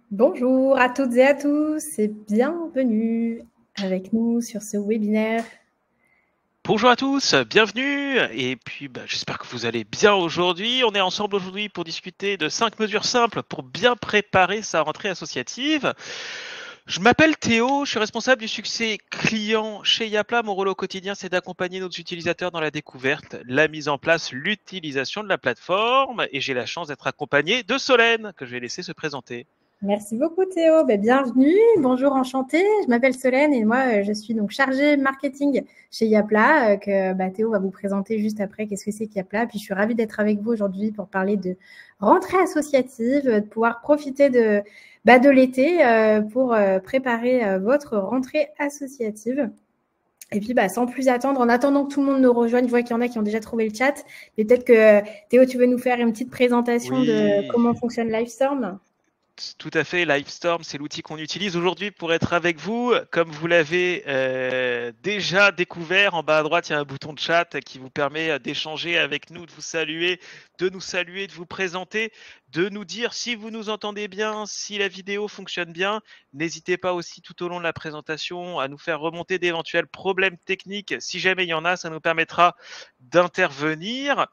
Bonjour à toutes et à tous et bienvenue avec nous sur ce webinaire. Bonjour à tous, bienvenue et puis j'espère que vous allez bien aujourd'hui. On est ensemble aujourd'hui pour discuter de 5 mesures simples pour bien préparer sa rentrée associative. Je m'appelle Théo, je suis responsable du succès client chez Yapla. Mon rôle au quotidien, c'est d'accompagner nos utilisateurs dans la découverte, la mise en place, l'utilisation de la plateforme et j'ai la chance d'être accompagné de Solène que je vais laisser se présenter. Merci beaucoup Théo, bienvenue, bonjour, enchantée. Je m'appelle Solène et moi je suis donc chargée marketing chez Yapla que Théo va vous présenter juste après qu'est-ce que c'est qu'Yapla. Puis je suis ravie d'être avec vous aujourd'hui pour parler de rentrée associative, de pouvoir profiter de l'été pour préparer votre rentrée associative. Et puis, sans plus attendre, en attendant que tout le monde nous rejoigne, je vois qu'il y en a qui ont déjà trouvé le chat. Mais peut-être que Théo, tu veux nous faire une petite présentation de Oui, comment fonctionne Livestorm? tout à fait, Livestorm, c'est l'outil qu'on utilise aujourd'hui pour être avec vous. Comme vous l'avez déjà découvert, en bas à droite, il y a un bouton de chat qui vous permet d'échanger avec nous, de vous saluer, de vous présenter, de nous dire si vous nous entendez bien, si la vidéo fonctionne bien. N'hésitez pas aussi tout au long de la présentation à nous faire remonter d'éventuels problèmes techniques. Si jamais il y en a, ça nous permettra d'intervenir.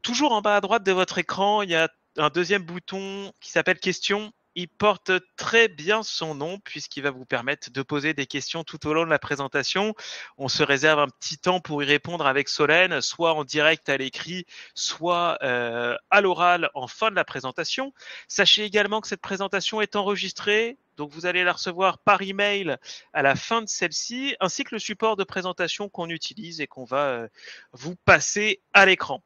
Toujours en bas à droite de votre écran, il y a un deuxième bouton qui s'appelle questions. Il porte très bien son nom puisqu'il va vous permettre de poser des questions tout au long de la présentation. On se réserve un petit temps pour y répondre avec Solène, soit en direct à l'écrit, soit à l'oral en fin de la présentation. Sachez également que cette présentation est enregistrée, donc vous allez la recevoir par email à la fin de celle-ci, ainsi que le support de présentation qu'on utilise et qu'on va vous passer à l'écran.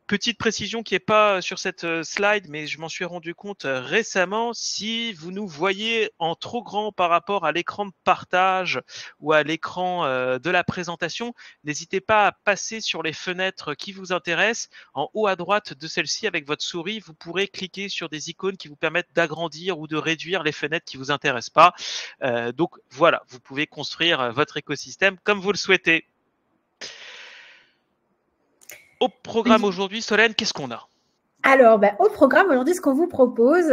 Petite précision qui n'est pas sur cette slide, mais je m'en suis rendu compte récemment, si vous nous voyez en trop grand par rapport à l'écran de partage ou à l'écran de la présentation, n'hésitez pas à passer sur les fenêtres qui vous intéressent. En haut à droite de celle-ci, avec votre souris, vous pourrez cliquer sur des icônes qui vous permettent d'agrandir ou de réduire les fenêtres qui ne vous intéressent pas. Donc voilà, vous pouvez construire votre écosystème comme vous le souhaitez. Au programme aujourd'hui, Solène, qu'est-ce qu'on a? Alors, au programme aujourd'hui, ce qu'on vous propose,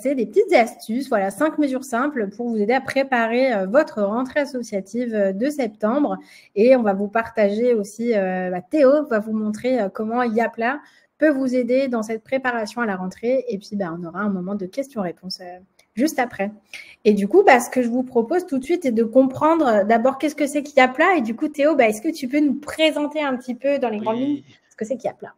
c'est des petites astuces, voilà, 5 mesures simples pour vous aider à préparer votre rentrée associative de septembre. Et on va vous partager aussi, Théo va vous montrer comment Yapla peut vous aider dans cette préparation à la rentrée. Et puis, on aura un moment de questions-réponses juste après. Et du coup, ce que je vous propose tout de suite est de comprendre d'abord qu'est-ce que c'est qu'Yapla. Et du coup, Théo, est-ce que tu peux nous présenter un petit peu dans les grandes lignes Oui, ce que c'est qu'Yapla?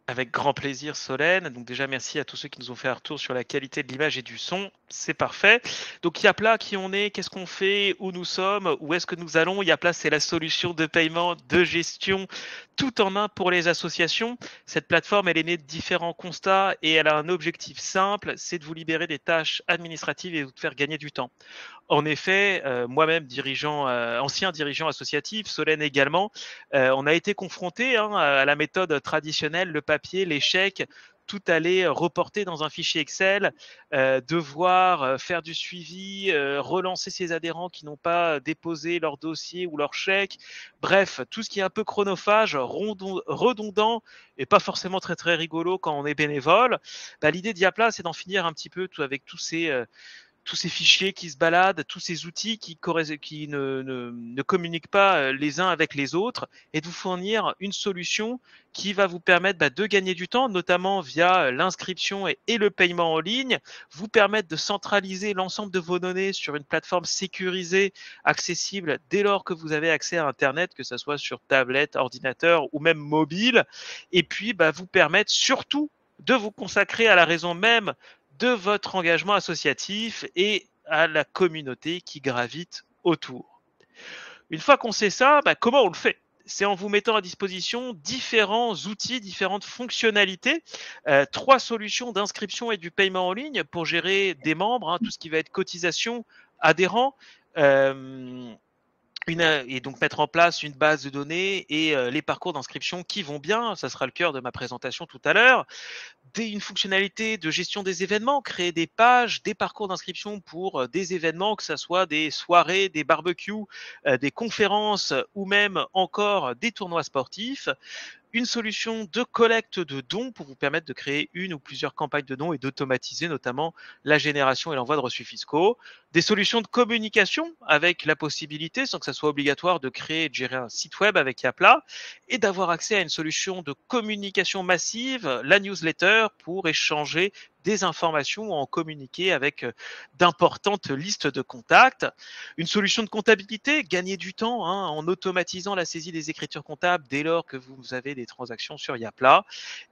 avec grand plaisir, Solène. Donc déjà, merci à tous ceux qui nous ont fait un retour sur la qualité de l'image et du son. C'est parfait. Donc Yapla, qui on est, qu'est-ce qu'on fait, où nous sommes, où est-ce que nous allons? Yapla, c'est la solution de paiement, de gestion, tout en un pour les associations. Cette plateforme, elle est née de différents constats et elle a un objectif simple, c'est de vous libérer des tâches administratives et de vous faire gagner du temps. En effet, moi-même ancien dirigeant associatif, Solène également, on a été confronté à la méthode traditionnelle, le papier, l'échec, tout aller reporter dans un fichier Excel, devoir faire du suivi, relancer ses adhérents qui n'ont pas déposé leur dossier ou leur chèque. Bref, tout ce qui est un peu chronophage, redondant et pas forcément très très rigolo quand on est bénévole. L'idée d'Yapla, c'est d'en finir un petit peu avec tous ces fichiers qui se baladent, tous ces outils qui ne communiquent pas les uns avec les autres, et de vous fournir une solution qui va vous permettre de gagner du temps, notamment via l'inscription et le paiement en ligne, vous permettre de centraliser l'ensemble de vos données sur une plateforme sécurisée, accessible dès lors que vous avez accès à Internet, que ce soit sur tablette, ordinateur ou même mobile, et puis vous permettre surtout de vous consacrer à la raison même de votre engagement associatif et à la communauté qui gravite autour. Une fois qu'on sait ça, comment on le fait? C'est en vous mettant à disposition différents outils, différentes fonctionnalités, 3 solutions d'inscription et du paiement en ligne pour gérer des membres, tout ce qui va être cotisation, adhérents, et donc mettre en place une base de données et les parcours d'inscription qui vont bien, ça sera le cœur de ma présentation tout à l'heure. Une fonctionnalité de gestion des événements, créer des pages, des parcours d'inscription pour des événements, que ce soit des soirées, des barbecues, des conférences ou même encore des tournois sportifs. une solution de collecte de dons pour vous permettre de créer une ou plusieurs campagnes de dons et d'automatiser notamment la génération et l'envoi de reçus fiscaux. Des solutions de communication avec la possibilité, sans que ça soit obligatoire, de créer et de gérer un site web avec Yapla et d'avoir accès à une solution de communication massive, la newsletter, pour échanger des informations ou en communiquer avec d'importantes listes de contacts. Une solution de comptabilité, gagner du temps en automatisant la saisie des écritures comptables dès lors que vous avez des transactions sur Yapla.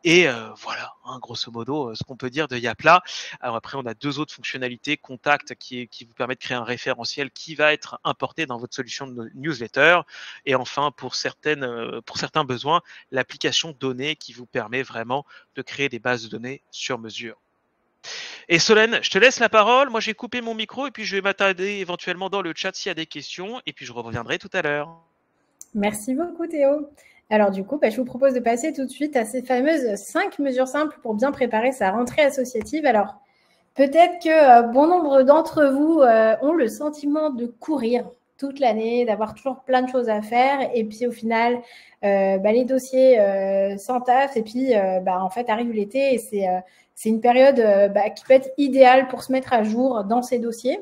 Et voilà, grosso modo, ce qu'on peut dire de Yapla. Alors après, on a deux autres fonctionnalités. Contact qui vous permet de créer un référentiel qui va être importé dans votre solution de newsletter. Et enfin, pour certains besoins, l'application données qui vous permet vraiment de créer des bases de données sur mesure. Et Solène, je te laisse la parole. Moi, j'ai coupé mon micro et puis je vais m'attarder éventuellement dans le chat s'il y a des questions et puis je reviendrai tout à l'heure. Merci beaucoup, Théo. Alors du coup, je vous propose de passer tout de suite à ces fameuses 5 mesures simples pour bien préparer sa rentrée associative. Alors, peut-être que bon nombre d'entre vous ont le sentiment de courir toute l'année, d'avoir toujours plein de choses à faire. Et puis au final, les dossiers s'entassent. Et puis, en fait, arrive l'été et c'est une période qui peut être idéale pour se mettre à jour dans ces dossiers.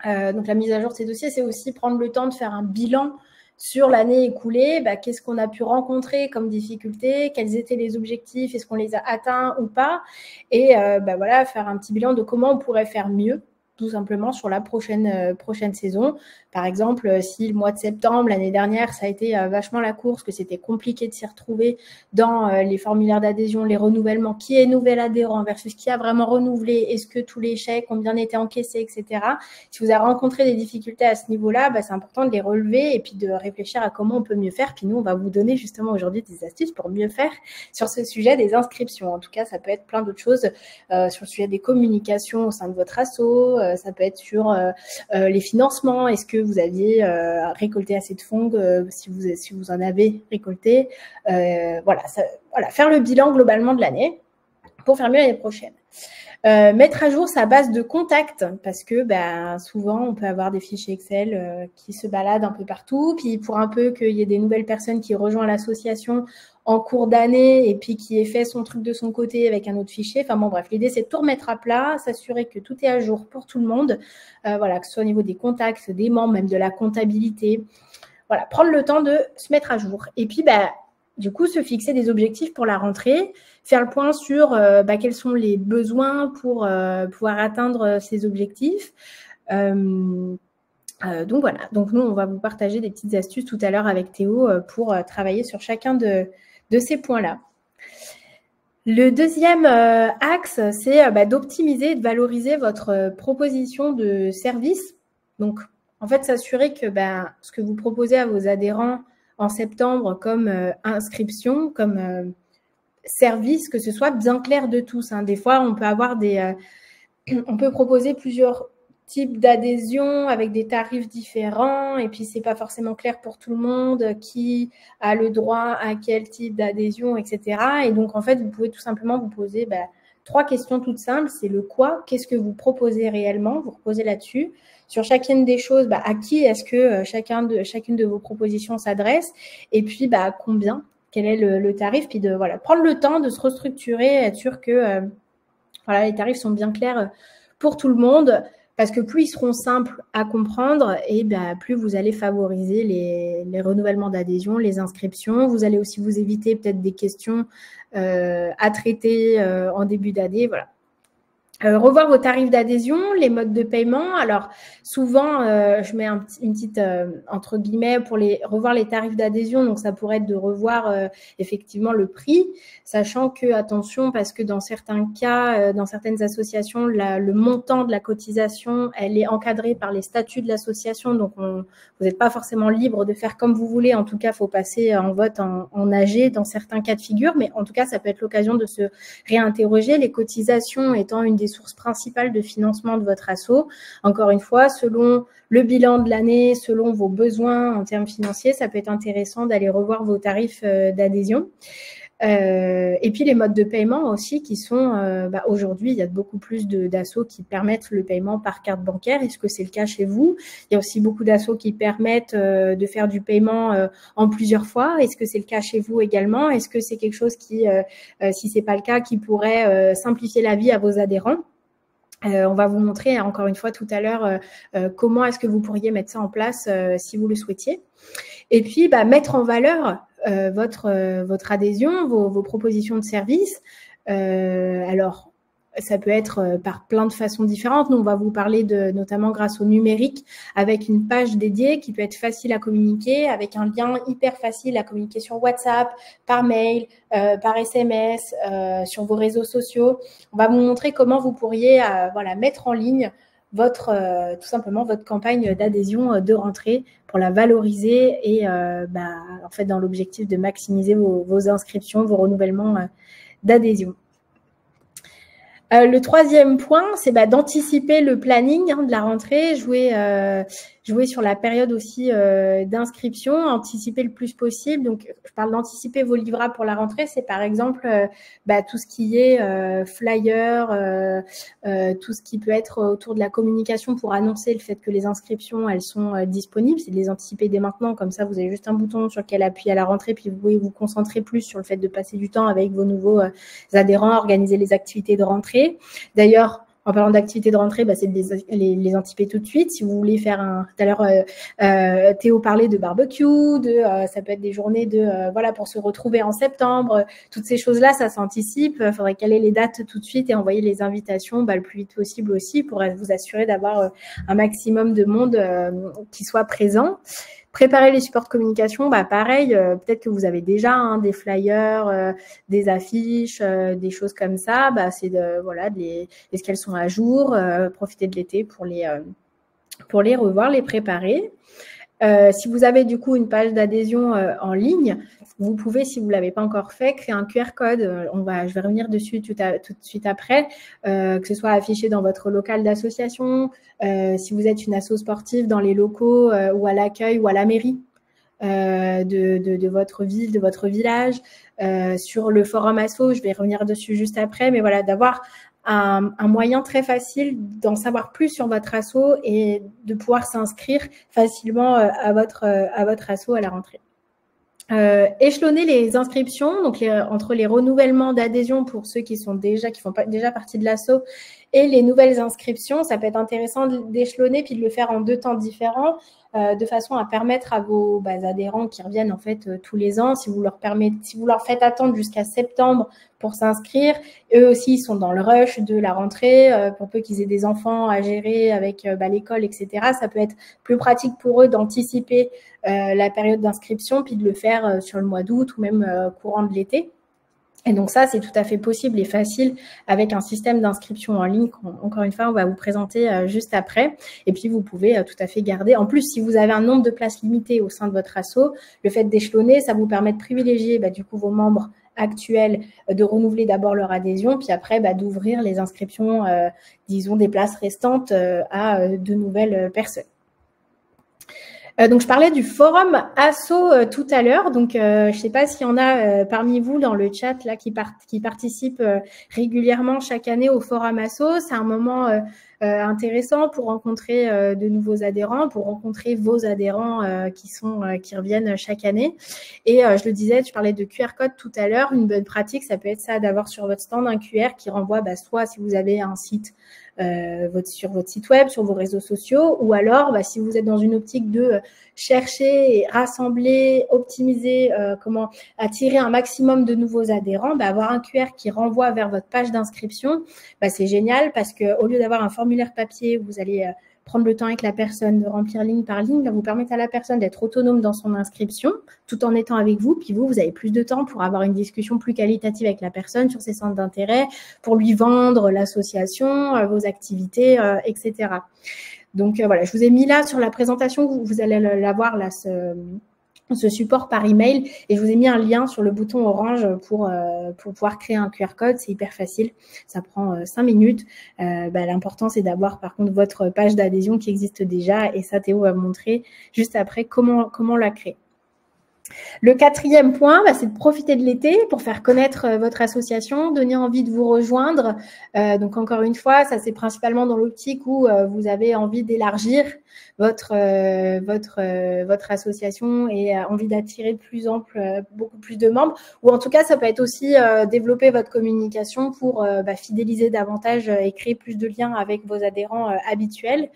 Donc, la mise à jour de ces dossiers, c'est aussi prendre le temps de faire un bilan sur l'année écoulée. Qu'est-ce qu'on a pu rencontrer comme difficultés, quels étaient les objectifs, est-ce qu'on les a atteints ou pas, et voilà, faire un petit bilan de comment on pourrait faire mieux, tout simplement sur la prochaine saison. Par exemple, si le mois de septembre, l'année dernière, ça a été vachement la course, que c'était compliqué de s'y retrouver dans les formulaires d'adhésion, les renouvellements, qui est nouvel adhérent versus qui a vraiment renouvelé, est-ce que tous les chèques ont bien été encaissés, etc. Si vous avez rencontré des difficultés à ce niveau-là, c'est important de les relever et puis de réfléchir à comment on peut mieux faire. Puis nous, on va vous donner justement aujourd'hui des astuces pour mieux faire sur ce sujet des inscriptions. En tout cas, ça peut être plein d'autres choses sur le sujet des communications au sein de votre asso, ça peut être sur les financements. Est-ce que vous aviez récolté assez de fonds si vous en avez récolté, voilà, faire le bilan globalement de l'année pour faire mieux l'année prochaine. Mettre à jour sa base de contacts parce que souvent on peut avoir des fichiers Excel qui se baladent un peu partout, puis pour un peu qu'il y ait des nouvelles personnes qui rejoignent l'association en cours d'année et puis qui ait fait son truc de son côté avec un autre fichier. Enfin bon, bref, l'idée c'est de tout remettre à plat, s'assurer que tout est à jour pour tout le monde, que ce soit au niveau des contacts, des membres, même de la comptabilité. Voilà, prendre le temps de se mettre à jour. Et puis, du coup, se fixer des objectifs pour la rentrée, faire le point sur quels sont les besoins pour pouvoir atteindre ces objectifs. Donc voilà, donc nous, on va vous partager des petites astuces tout à l'heure avec Théo pour travailler sur chacun de ces points-là. Le deuxième axe, c'est d'optimiser et de valoriser votre proposition de service. Donc, en fait, s'assurer que ce que vous proposez à vos adhérents en septembre comme inscription, comme service, que ce soit bien clair de tous. Des fois, on peut avoir on peut proposer plusieurs types d'adhésion avec des tarifs différents et puis c'est pas forcément clair pour tout le monde qui a le droit à quel type d'adhésion, etc. Et donc, en fait, vous pouvez tout simplement vous poser 3 questions toutes simples. C'est le quoi, qu'est-ce que vous proposez réellement, vous reposez là-dessus. Sur chacune des choses, à qui est-ce que chacune de vos propositions s'adresse et puis combien, quel est le tarif, puis de prendre le temps de se restructurer, être sûr que les tarifs sont bien clairs pour tout le monde. Parce que plus ils seront simples à comprendre, et plus vous allez favoriser les renouvellements d'adhésion, les inscriptions. Vous allez aussi vous éviter peut-être des questions à traiter en début d'année. Voilà. Revoir vos tarifs d'adhésion, les modes de paiement. Alors, souvent, je mets une petite entre guillemets pour revoir les tarifs d'adhésion. Donc, ça pourrait être de revoir effectivement le prix, sachant que, attention, parce que dans certains cas, dans certaines associations, le montant de la cotisation, elle est encadrée par les statuts de l'association. Donc, vous n'êtes pas forcément libre de faire comme vous voulez. En tout cas, il faut passer en vote en AG dans certains cas de figure. Mais en tout cas, ça peut être l'occasion de se réinterroger. Les cotisations étant une des sources principales de financement de votre asso. Encore une fois, selon le bilan de l'année, selon vos besoins en termes financiers, ça peut être intéressant d'aller revoir vos tarifs d'adhésion. Et puis les modes de paiement aussi qui sont, aujourd'hui, il y a beaucoup plus d'assos qui permettent le paiement par carte bancaire. Est-ce que c'est le cas chez vous? Il y a aussi beaucoup d'assos qui permettent de faire du paiement en plusieurs fois. Est-ce que c'est le cas chez vous également? Est-ce que c'est quelque chose qui, si c'est pas le cas, qui pourrait simplifier la vie à vos adhérents? On va vous montrer encore une fois tout à l'heure comment est-ce que vous pourriez mettre ça en place si vous le souhaitiez. Et puis, mettre en valeur votre adhésion, vos propositions de services. Alors, ça peut être par plein de façons différentes. Nous, on va vous parler notamment grâce au numérique, avec une page dédiée qui peut être facile à communiquer, avec un lien hyper facile à communiquer sur WhatsApp, par mail, par SMS, sur vos réseaux sociaux. On va vous montrer comment vous pourriez mettre en ligne tout simplement votre campagne d'adhésion de rentrée pour la valoriser et en fait dans l'objectif de maximiser vos inscriptions, vos renouvellements d'adhésion. Le troisième point, c'est d'anticiper le planning de la rentrée, jouer sur la période aussi d'inscription, anticiper le plus possible. Donc, je parle d'anticiper vos livrables pour la rentrée. C'est par exemple tout ce qui est flyer, tout ce qui peut être autour de la communication pour annoncer le fait que les inscriptions, elles sont disponibles. C'est de les anticiper dès maintenant. Comme ça, vous avez juste un bouton sur lequel appuyer à la rentrée, puis vous pouvez vous concentrer plus sur le fait de passer du temps avec vos nouveaux adhérents, organiser les activités de rentrée. D'ailleurs, en parlant d'activités de rentrée, c'est de les anticiper tout de suite. Si vous voulez faire tout à l'heure, Théo parlait de barbecue, ça peut être des journées pour se retrouver en septembre. Toutes ces choses-là, ça s'anticipe. Il faudrait caler les dates tout de suite et envoyer les invitations le plus vite possible aussi pour vous assurer d'avoir un maximum de monde qui soit présent. Préparer les supports de communication, pareil, peut-être que vous avez déjà des flyers, des affiches, des choses comme ça. C'est est-ce qu'elles sont à jour, profiter de l'été pour les revoir, les préparer. Si vous avez du coup une page d'adhésion en ligne, vous pouvez, si vous ne l'avez pas encore fait, créer un QR code. Je vais revenir dessus tout de suite après, que ce soit affiché dans votre local d'association, si vous êtes une asso sportive dans les locaux ou à l'accueil ou à la mairie de votre ville, de votre village, sur le forum asso, je vais revenir dessus juste après, mais voilà, d'avoir un moyen très facile d'en savoir plus sur votre asso et de pouvoir s'inscrire facilement à votre asso à la rentrée. Échelonner les inscriptions, donc entre les renouvellements d'adhésion pour ceux qui font déjà partie de l'asso et les nouvelles inscriptions, ça peut être intéressant d'échelonner puis de le faire en 2 temps différents, de façon à permettre à vos adhérents qui reviennent en fait tous les ans, si vous leur faites attendre jusqu'à septembre pour s'inscrire, eux aussi ils sont dans le rush de la rentrée, pour peu qu'ils aient des enfants à gérer avec l'école, etc. Ça peut être plus pratique pour eux d'anticiper la période d'inscription puis de le faire sur le mois d'août ou même courant de l'été. Et donc ça, c'est tout à fait possible et facile avec un système d'inscription en ligne qu'encore une fois, on va vous présenter juste après. Et puis, vous pouvez tout à fait garder. En plus, si vous avez un nombre de places limité au sein de votre asso, le fait d'échelonner, ça vous permet de privilégier du coup vos membres actuels, de renouveler d'abord leur adhésion, puis après d'ouvrir les inscriptions, disons, des places restantes à de nouvelles personnes. Donc, je parlais du forum asso tout à l'heure. Donc, je ne sais pas s'il y en a parmi vous dans le chat là qui participent régulièrement chaque année au forum asso. C'est un moment intéressant pour rencontrer de nouveaux adhérents, pour rencontrer vos adhérents qui reviennent chaque année. Et je le disais, tu parlais de QR code tout à l'heure. Une bonne pratique, ça peut être ça, d'avoir sur votre stand un QR qui renvoie soit si vous avez un site sur votre site web, sur vos réseaux sociaux, ou alors si vous êtes dans une optique de chercher et rassembler, optimiser, comment attirer un maximum de nouveaux adhérents, avoir un QR qui renvoie vers votre page d'inscription, c'est génial parce que au lieu d'avoir un formulaire papier, vous allez prendre le temps avec la personne de remplir ligne par ligne, vous permettre à la personne d'être autonome dans son inscription tout en étant avec vous. Puis vous avez plus de temps pour avoir une discussion plus qualitative avec la personne sur ses centres d'intérêt, pour lui vendre l'association, vos activités, etc. Donc, voilà, je vous ai mis là sur la présentation, vous allez l'avoir là, ce support par email, et je vous ai mis un lien sur le bouton orange pour pouvoir créer un QR code. C'est hyper facile, ça prend 5 minutes. L'important, c'est d'avoir par contre votre page d'adhésion qui existe déjà, et ça Théo va vous montrer juste après comment la créer. Le quatrième point, c'est de profiter de l'été pour faire connaître votre association, donner envie de vous rejoindre. Donc, encore une fois, ça, c'est principalement dans l'optique où vous avez envie d'élargir votre association et envie d'attirer beaucoup plus de membres. Ou en tout cas, ça peut être aussi développer votre communication pour fidéliser davantage et créer plus de liens avec vos adhérents habituels.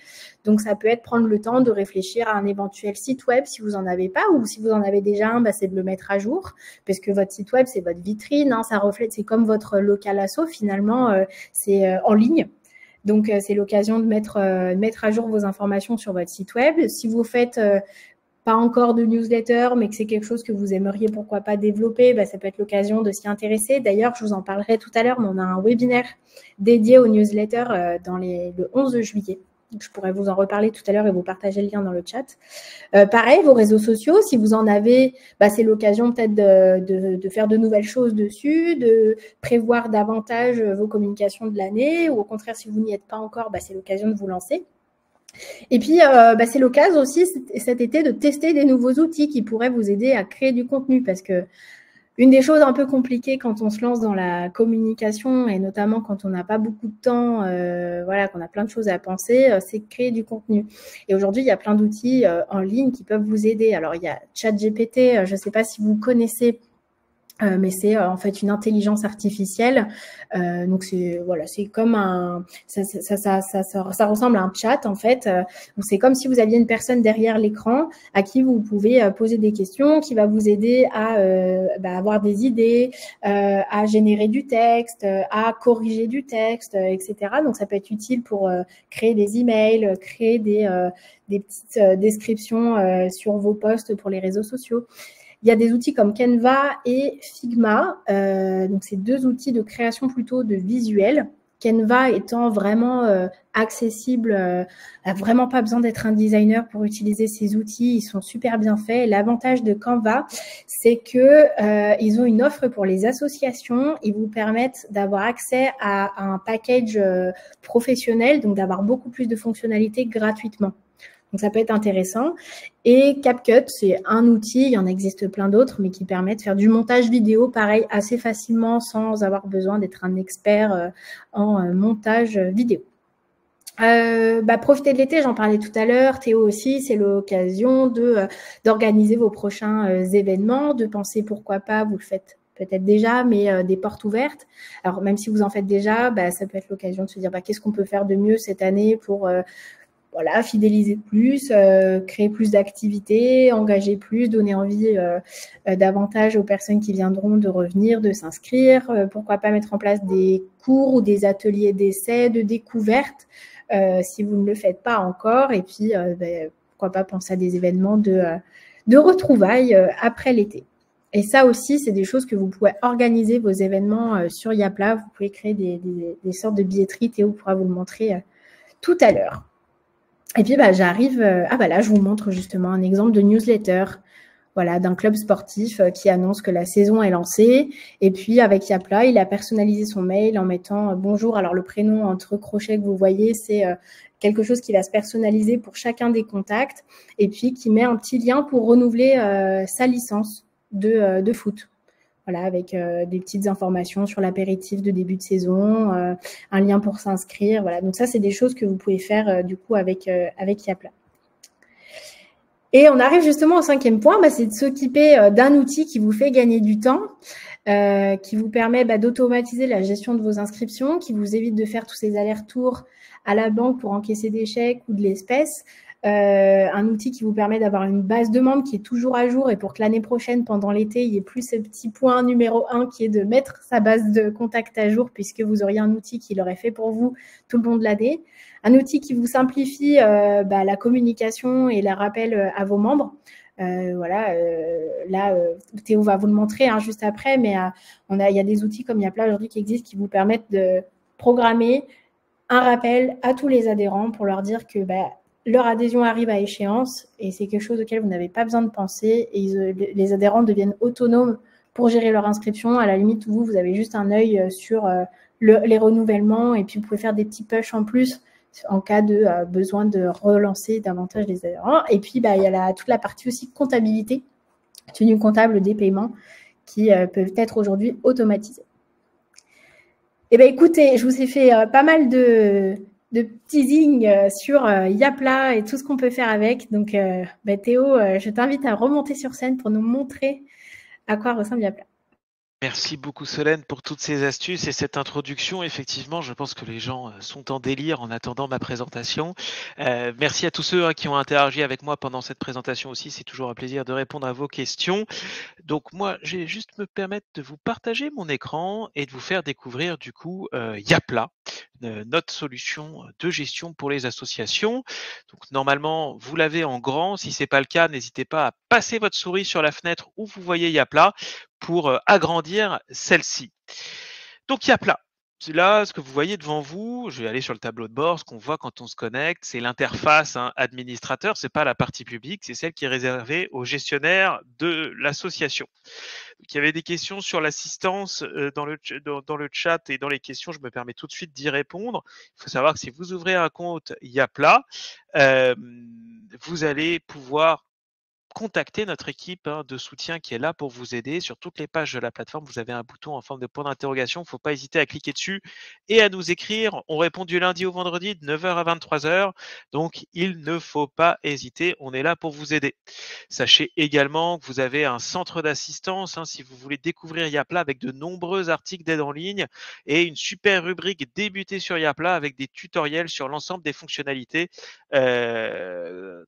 Donc, ça peut être prendre le temps de réfléchir à un éventuel site web si vous n'en avez pas, ou si vous en avez déjà un, c'est de le mettre à jour, parce que votre site web, c'est votre vitrine, ça reflète, c'est comme votre local asso, finalement, c'est en ligne. Donc, c'est l'occasion de mettre à jour vos informations sur votre site web. Si vous faites pas encore de newsletter, mais que c'est quelque chose que vous aimeriez, pourquoi pas, développer, ça peut être l'occasion de s'y intéresser. D'ailleurs, je vous en parlerai tout à l'heure, mais on a un webinaire dédié aux newsletters le 11 juillet. Je pourrais vous en reparler tout à l'heure et vous partager le lien dans le chat. Pareil, vos réseaux sociaux, si vous en avez, c'est l'occasion peut-être de faire de nouvelles choses dessus, de prévoir davantage vos communications de l'année, ou au contraire, si vous n'y êtes pas encore, c'est l'occasion de vous lancer. Et puis, c'est l'occasion aussi cet été de tester des nouveaux outils qui pourraient vous aider à créer du contenu, parce que une des choses un peu compliquées quand on se lance dans la communication, et notamment quand on n'a pas beaucoup de temps, qu'on a plein de choses à penser, c'est créer du contenu. Et aujourd'hui, il y a plein d'outils en ligne qui peuvent vous aider. Alors, il y a ChatGPT, je ne sais pas si vous connaissez, mais c'est en fait une intelligence artificielle. Donc c'est comme ça ressemble à un chat en fait. Donc c'est comme si vous aviez une personne derrière l'écran à qui vous pouvez poser des questions, qui va vous aider à avoir des idées, à générer du texte, à corriger du texte, etc. Donc ça peut être utile pour créer des emails, créer des petites descriptions sur vos posts pour les réseaux sociaux. Il y a des outils comme Canva et Figma. Donc, c'est deux outils de création plutôt de visuels. Canva étant vraiment accessible, vraiment pas besoin d'être un designer pour utiliser ces outils. Ils sont super bien faits. L'avantage de Canva, c'est qu'ils ont une offre pour les associations. Ils vous permettent d'avoir accès à un package professionnel, donc d'avoir beaucoup plus de fonctionnalités gratuitement. Donc, ça peut être intéressant. Et CapCut, c'est un outil, il y en existe plein d'autres, mais qui permet de faire du montage vidéo, pareil, assez facilement, sans avoir besoin d'être un expert en montage vidéo. Profitez de l'été, j'en parlais tout à l'heure. Théo aussi, c'est l'occasion d'organiser vos prochains événements, de penser pourquoi pas, vous le faites peut-être déjà, mais des portes ouvertes. Alors, même si vous en faites déjà, ça peut être l'occasion de se dire qu'est-ce qu'on peut faire de mieux cette année pour fidéliser plus, créer plus d'activités, engager plus, donner envie davantage aux personnes qui viendront de revenir, de s'inscrire. Pourquoi pas mettre en place des cours ou des ateliers d'essai, de découverte, si vous ne le faites pas encore. Et puis, pourquoi pas penser à des événements de retrouvailles après l'été. Et ça aussi, c'est des choses que vous pouvez organiser, vos événements sur Yapla. Vous pouvez créer des sortes de billetteries. Théo pourra vous le montrer tout à l'heure. Et puis, j'arrive… là, je vous montre justement un exemple de newsletter d'un club sportif qui annonce que la saison est lancée. Et puis, avec Yapla, il a personnalisé son mail en mettant « Bonjour ». Alors, le prénom entre crochets que vous voyez, c'est quelque chose qui va se personnaliser pour chacun des contacts. Et puis, qui met un petit lien pour renouveler sa licence de foot. Avec des petites informations sur l'apéritif de début de saison, un lien pour s'inscrire. Donc ça, c'est des choses que vous pouvez faire du coup avec Yapla. Et on arrive justement au cinquième point, c'est de s'occuper d'un outil qui vous fait gagner du temps, qui vous permet d'automatiser la gestion de vos inscriptions, qui vous évite de faire tous ces allers-retours à la banque pour encaisser des chèques ou de l'espèce. Un outil qui vous permet d'avoir une base de membres qui est toujours à jour et pour que l'année prochaine, pendant l'été, il n'y ait plus ce petit point numéro 1 qui est de mettre sa base de contact à jour puisque vous auriez un outil qui l'aurait fait pour vous tout le long de l'année. Un outil qui vous simplifie la communication et le rappel à vos membres. Théo va vous le montrer juste après, mais il y a des outils comme Yapla aujourd'hui qui existent qui vous permettent de programmer un rappel à tous les adhérents pour leur dire que leur adhésion arrive à échéance et c'est quelque chose auquel vous n'avez pas besoin de penser et les adhérents deviennent autonomes pour gérer leur inscription. À la limite, vous avez juste un œil sur les renouvellements et puis vous pouvez faire des petits pushs en plus en cas de besoin de relancer davantage les adhérents. Et puis, il y a toute la partie aussi comptabilité tenue comptable des paiements qui peuvent être aujourd'hui automatisés. Eh bien, écoutez, je vous ai fait pas mal de teasing sur Yapla et tout ce qu'on peut faire avec. Donc, Théo, je t'invite à remonter sur scène pour nous montrer à quoi ressemble Yapla. Merci beaucoup Solène pour toutes ces astuces et cette introduction. Effectivement, je pense que les gens sont en délire en attendant ma présentation. Merci à tous ceux qui ont interagi avec moi pendant cette présentation aussi. C'est toujours un plaisir de répondre à vos questions. Donc moi, je vais juste me permettre de vous partager mon écran et de vous faire découvrir du coup Yapla, notre solution de gestion pour les associations. Donc normalement, vous l'avez en grand. Si ce n'est pas le cas, n'hésitez pas à passer votre souris sur la fenêtre où vous voyez Yapla pour agrandir celle-ci. Donc Yapla. Là, ce que vous voyez devant vous, je vais aller sur le tableau de bord, ce qu'on voit quand on se connecte, c'est l'interface administrateur, ce n'est pas la partie publique, c'est celle qui est réservée aux gestionnaires de l'association. Il y avait des questions sur l'assistance dans le chat et dans les questions, je me permets tout de suite d'y répondre. Il faut savoir que si vous ouvrez un compte Yapla, vous allez pouvoir contacter notre équipe de soutien qui est là pour vous aider. Sur toutes les pages de la plateforme, vous avez un bouton en forme de point d'interrogation. Il ne faut pas hésiter à cliquer dessus et à nous écrire. On répond du lundi au vendredi de 9h à 23h. Donc, il ne faut pas hésiter. On est là pour vous aider. Sachez également que vous avez un centre d'assistance si vous voulez découvrir Yapla avec de nombreux articles d'aide en ligne et une super rubrique Débuter sur Yapla avec des tutoriels sur l'ensemble des fonctionnalités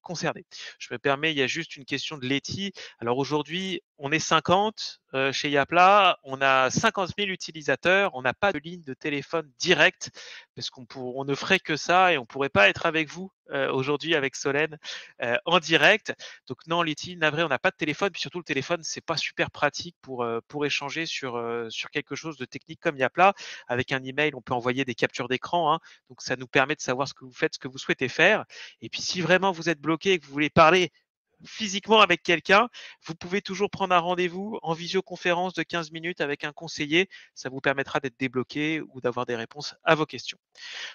concernées. Je me permets, il y a juste une question de Letty. Alors aujourd'hui, on est 50 chez Yapla, on a 50 000 utilisateurs, on n'a pas de ligne de téléphone directe parce qu'on ne ferait que ça et on ne pourrait pas être avec vous aujourd'hui avec Solène en direct. Donc non, Letty, navré, on n'a pas de téléphone, puis surtout le téléphone, c'est pas super pratique pour échanger sur quelque chose de technique comme Yapla. Avec un email, on peut envoyer des captures d'écran, donc ça nous permet de savoir ce que vous faites, ce que vous souhaitez faire. Et puis si vraiment vous êtes bloqué et que vous voulez parler physiquement avec quelqu'un, vous pouvez toujours prendre un rendez-vous en visioconférence de 15 minutes avec un conseiller. Ça vous permettra d'être débloqué ou d'avoir des réponses à vos questions.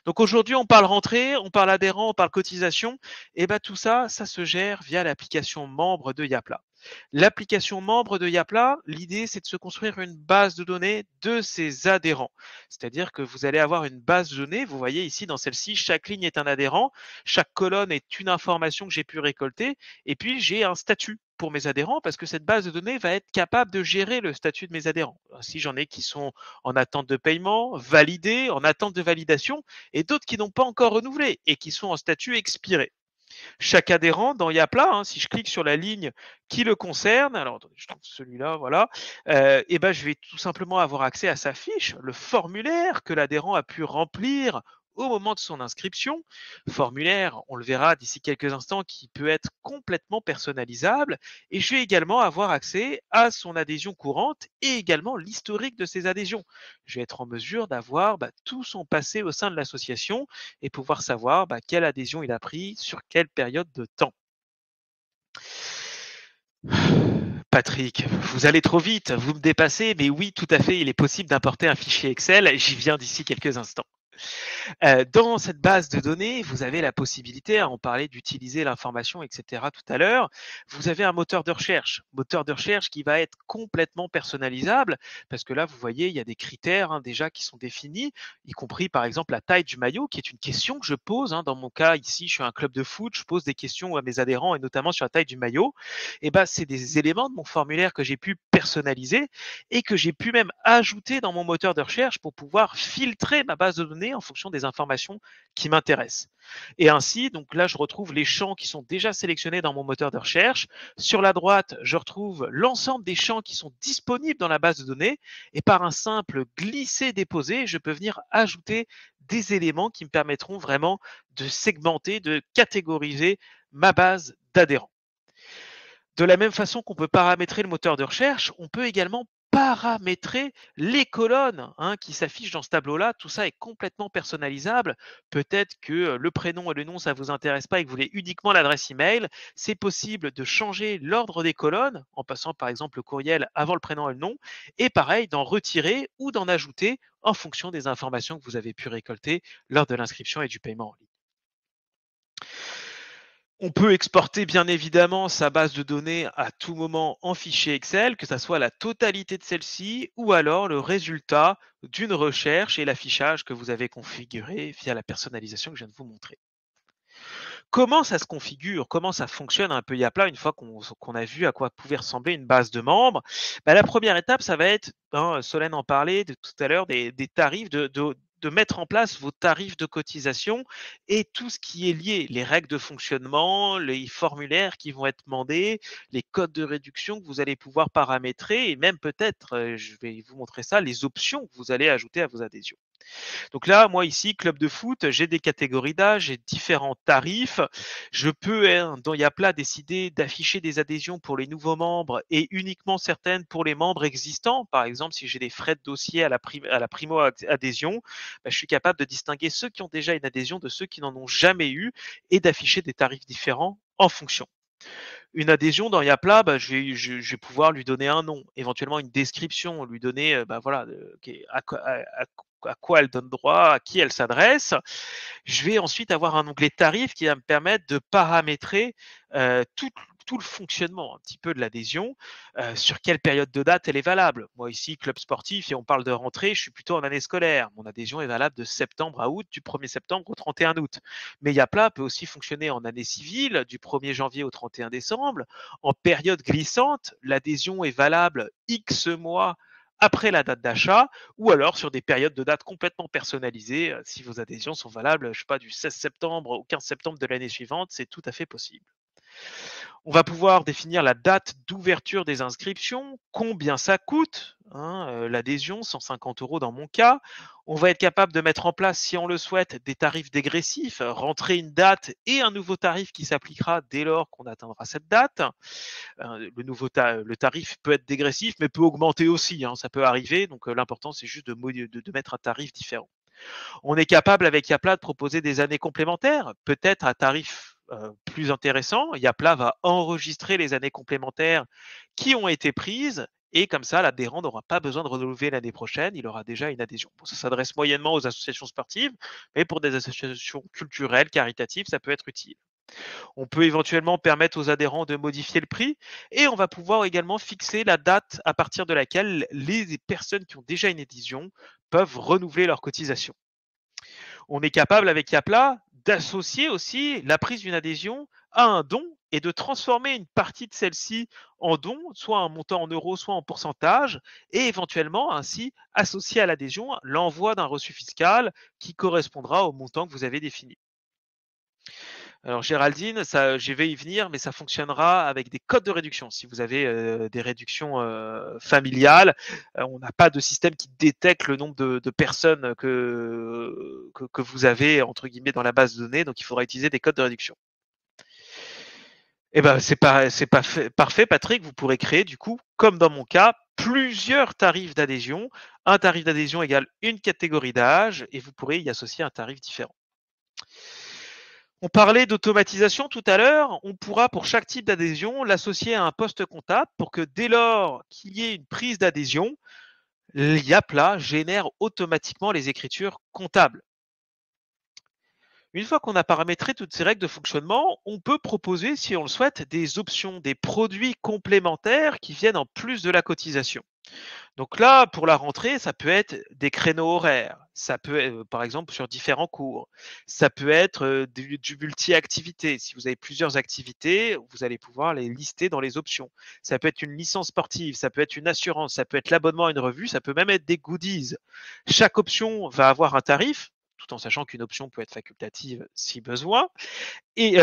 Donc aujourd'hui, on parle rentrée, on parle adhérent, on parle cotisation. Et tout ça, ça se gère via l'application membre de Yapla. L'application membre de Yapla, l'idée, c'est de se construire une base de données de ses adhérents. C'est-à-dire que vous allez avoir une base de données. Vous voyez ici, dans celle-ci, chaque ligne est un adhérent. Chaque colonne est une information que j'ai pu récolter. Et puis, j'ai un statut pour mes adhérents parce que cette base de données va être capable de gérer le statut de mes adhérents. Si j'en ai qui sont en attente de paiement, validés, en attente de validation, et d'autres qui n'ont pas encore renouvelé et qui sont en statut expiré. Chaque adhérent dans Yapla, si je clique sur la ligne qui le concerne, alors attendez, je trouve celui-là, voilà, je vais tout simplement avoir accès à sa fiche, le formulaire que l'adhérent a pu remplir au moment de son inscription. Formulaire, on le verra d'ici quelques instants, qui peut être complètement personnalisable. Et je vais également avoir accès à son adhésion courante et également l'historique de ses adhésions. Je vais être en mesure d'avoir tout son passé au sein de l'association et pouvoir savoir quelle adhésion il a pris, sur quelle période de temps. Patrick, vous allez trop vite, vous me dépassez, mais oui, tout à fait, il est possible d'importer un fichier Excel. J'y viens d'ici quelques instants. Dans cette base de données, vous avez la possibilité, on parlait d'utiliser l'information, etc. tout à l'heure, vous avez un moteur de recherche qui va être complètement personnalisable, parce que là, vous voyez, il y a des critères déjà qui sont définis, y compris par exemple la taille du maillot, qui est une question que je pose. Dans mon cas, ici, je suis un club de foot, je pose des questions à mes adhérents, et notamment sur la taille du maillot. Et c'est des éléments de mon formulaire que j'ai pu personnaliser et que j'ai pu même ajouter dans mon moteur de recherche pour pouvoir filtrer ma base de données en fonction des informations qui m'intéressent. Et ainsi, donc là, je retrouve les champs qui sont déjà sélectionnés dans mon moteur de recherche. Sur la droite, je retrouve l'ensemble des champs qui sont disponibles dans la base de données. Et par un simple glisser-déposer, je peux venir ajouter des éléments qui me permettront vraiment de segmenter, de catégoriser ma base d'adhérents. De la même façon qu'on peut paramétrer le moteur de recherche, on peut également paramétrer les colonnes qui s'affichent dans ce tableau-là. Tout ça est complètement personnalisable. Peut-être que le prénom et le nom, ça ne vous intéresse pas et que vous voulez uniquement l'adresse email. C'est possible de changer l'ordre des colonnes en passant par exemple le courriel avant le prénom et le nom. Et pareil, d'en retirer ou d'en ajouter en fonction des informations que vous avez pu récolter lors de l'inscription et du paiement en ligne. On peut exporter bien évidemment sa base de données à tout moment en fichier Excel, que ça soit la totalité de celle-ci ou alors le résultat d'une recherche et l'affichage que vous avez configuré via la personnalisation que je viens de vous montrer. Comment ça se configure? Comment ça fonctionne un peu Yapla une fois qu'on a vu à quoi pouvait ressembler une base de membres? Bah, la première étape, ça va être, hein, Solène en parlait de tout à l'heure, des tarifs, de mettre en place vos tarifs de cotisation et tout ce qui est lié, les règles de fonctionnement, les formulaires qui vont être demandés, les codes de réduction que vous allez pouvoir paramétrer et même peut-être, je vais vous montrer ça, les options que vous allez ajouter à vos adhésions. Donc là, moi ici, club de foot, j'ai des catégories d'âge, j'ai différents tarifs. Je peux, hein, dans Yapla, décider d'afficher des adhésions pour les nouveaux membres et uniquement certaines pour les membres existants. Par exemple, si j'ai des frais de dossier à la primo-adhésion, bah, je suis capable de distinguer ceux qui ont déjà une adhésion de ceux qui n'en ont jamais eu et d'afficher des tarifs différents en fonction. Une adhésion dans Yapla, bah, je vais pouvoir lui donner un nom, éventuellement une description, lui donner bah, voilà, à quoi elle donne droit, à qui elle s'adresse. Je vais ensuite avoir un onglet tarifs qui va me permettre de paramétrer tout, tout le fonctionnement un petit peu de l'adhésion, sur quelle période de date elle est valable. Moi ici, club sportif, et on parle de rentrée, je suis plutôt en année scolaire. Mon adhésion est valable de septembre à août, du 1er septembre au 31 août. Mais Yapla peut aussi fonctionner en année civile, du 1er janvier au 31 décembre. En période glissante, l'adhésion est valable X mois après la date d'achat, ou alors sur des périodes de date complètement personnalisées, si vos adhésions sont valables, je sais pas, du 16 septembre au 15 septembre de l'année suivante, c'est tout à fait possible. On va pouvoir définir la date d'ouverture des inscriptions, combien ça coûte, hein, l'adhésion, 150 € dans mon cas. On va être capable de mettre en place, si on le souhaite, des tarifs dégressifs, rentrer une date et un nouveau tarif qui s'appliquera dès lors qu'on atteindra cette date. Le tarif peut être dégressif, mais peut augmenter aussi, hein, ça peut arriver. Donc l'important, c'est juste de mettre un tarif différent. On est capable avec Yapla de proposer des années complémentaires, peut-être à tarif plus intéressant. Yapla va enregistrer les années complémentaires qui ont été prises et comme ça, l'adhérent n'aura pas besoin de renouveler l'année prochaine, il aura déjà une adhésion. Bon, ça s'adresse moyennement aux associations sportives, mais pour des associations culturelles, caritatives, ça peut être utile. On peut éventuellement permettre aux adhérents de modifier le prix et on va pouvoir également fixer la date à partir de laquelle les personnes qui ont déjà une adhésion peuvent renouveler leur cotisation. On est capable avec Yapla d'associer aussi la prise d'une adhésion à un don et de transformer une partie de celle-ci en don, soit un montant en euros, soit en pourcentage, et éventuellement ainsi associer à l'adhésion l'envoi d'un reçu fiscal qui correspondra au montant que vous avez défini. Alors Géraldine, ça, je vais y venir, mais ça fonctionnera avec des codes de réduction. Si vous avez des réductions familiales, on n'a pas de système qui détecte le nombre de personnes que vous avez entre guillemets dans la base de données, donc il faudra utiliser des codes de réduction. Eh ben parfait, Patrick. Vous pourrez créer du coup, comme dans mon cas, plusieurs tarifs d'adhésion. Un tarif d'adhésion égale une catégorie d'âge, et vous pourrez y associer un tarif différent. On parlait d'automatisation tout à l'heure. On pourra, pour chaque type d'adhésion, l'associer à un poste comptable pour que dès lors qu'il y ait une prise d'adhésion, Yapla génère automatiquement les écritures comptables. Une fois qu'on a paramétré toutes ces règles de fonctionnement, on peut proposer, si on le souhaite, des options, des produits complémentaires qui viennent en plus de la cotisation. Donc là, pour la rentrée, ça peut être des créneaux horaires, ça peut être, par exemple, sur différents cours. Ça peut être du multi-activité. Si vous avez plusieurs activités, vous allez pouvoir les lister dans les options. Ça peut être une licence sportive, ça peut être une assurance, ça peut être l'abonnement à une revue, ça peut même être des goodies. Chaque option va avoir un tarif, tout en sachant qu'une option peut être facultative si besoin, et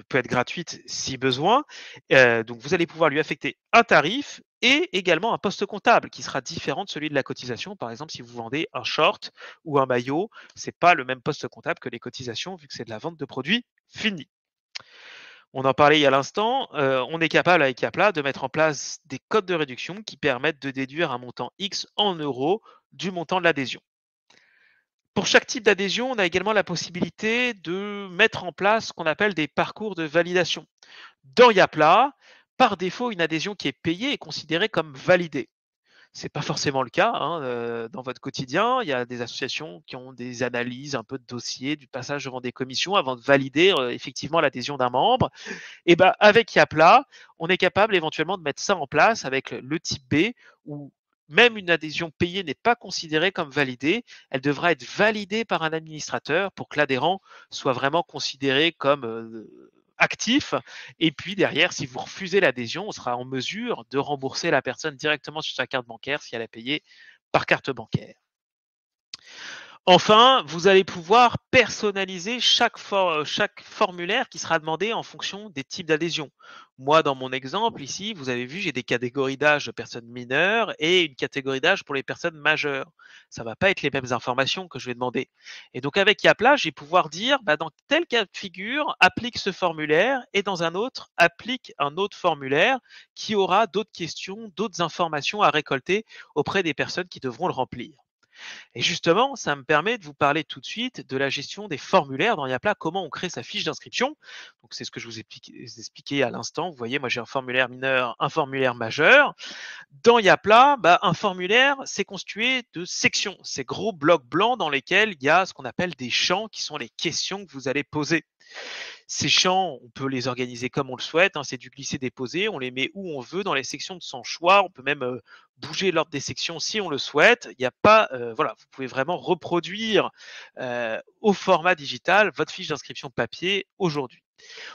peut être gratuite si besoin. Donc vous allez pouvoir lui affecter un tarif et également un poste comptable qui sera différent de celui de la cotisation. Par exemple, si vous vendez un short ou un maillot, c'est pas le même poste comptable que les cotisations vu que c'est de la vente de produits finis. On en parlait il y a l'instant, on est capable avec Yapla de mettre en place des codes de réduction qui permettent de déduire un montant X en euros du montant de l'adhésion. Pour chaque type d'adhésion, on a également la possibilité de mettre en place ce qu'on appelle des parcours de validation. Dans Yapla, par défaut, une adhésion qui est payée est considérée comme validée. C'est pas forcément le cas hein, dans votre quotidien. Il y a des associations qui ont des analyses un peu de dossiers, du passage devant des commissions avant de valider effectivement l'adhésion d'un membre. Et ben avec Yapla, on est capable éventuellement de mettre ça en place avec le type B où même une adhésion payée n'est pas considérée comme validée. Elle devra être validée par un administrateur pour que l'adhérent soit vraiment considéré comme actif. Et puis derrière, si vous refusez l'adhésion, on sera en mesure de rembourser la personne directement sur sa carte bancaire si elle a payé par carte bancaire. Enfin, vous allez pouvoir personnaliser chaque formulaire qui sera demandé en fonction des types d'adhésion. Moi, dans mon exemple, ici, vous avez vu, j'ai des catégories d'âge de personnes mineures et une catégorie d'âge pour les personnes majeures. Ça ne va pas être les mêmes informations que je vais demander. Et donc, avec Yapla, je vais pouvoir dire, dans tel cas de figure, applique ce formulaire et dans un autre, applique un autre formulaire qui aura d'autres questions, d'autres informations à récolter auprès des personnes qui devront le remplir. Et justement, ça me permet de vous parler tout de suite de la gestion des formulaires dans Yapla, comment on crée sa fiche d'inscription. Donc c'est ce que je vous ai expliqué à l'instant. Vous voyez, moi j'ai un formulaire mineur, un formulaire majeur. Dans Yapla, un formulaire, c'est constitué de sections, ces gros blocs blancs dans lesquels il y a ce qu'on appelle des champs qui sont les questions que vous allez poser. Ces champs, on peut les organiser comme on le souhaite, c'est du glisser-déposer, on les met où on veut dans les sections de son choix, on peut même bouger l'ordre des sections si on le souhaite. Il n'y a pas, voilà, vous pouvez vraiment reproduire au format digital votre fiche d'inscription papier aujourd'hui.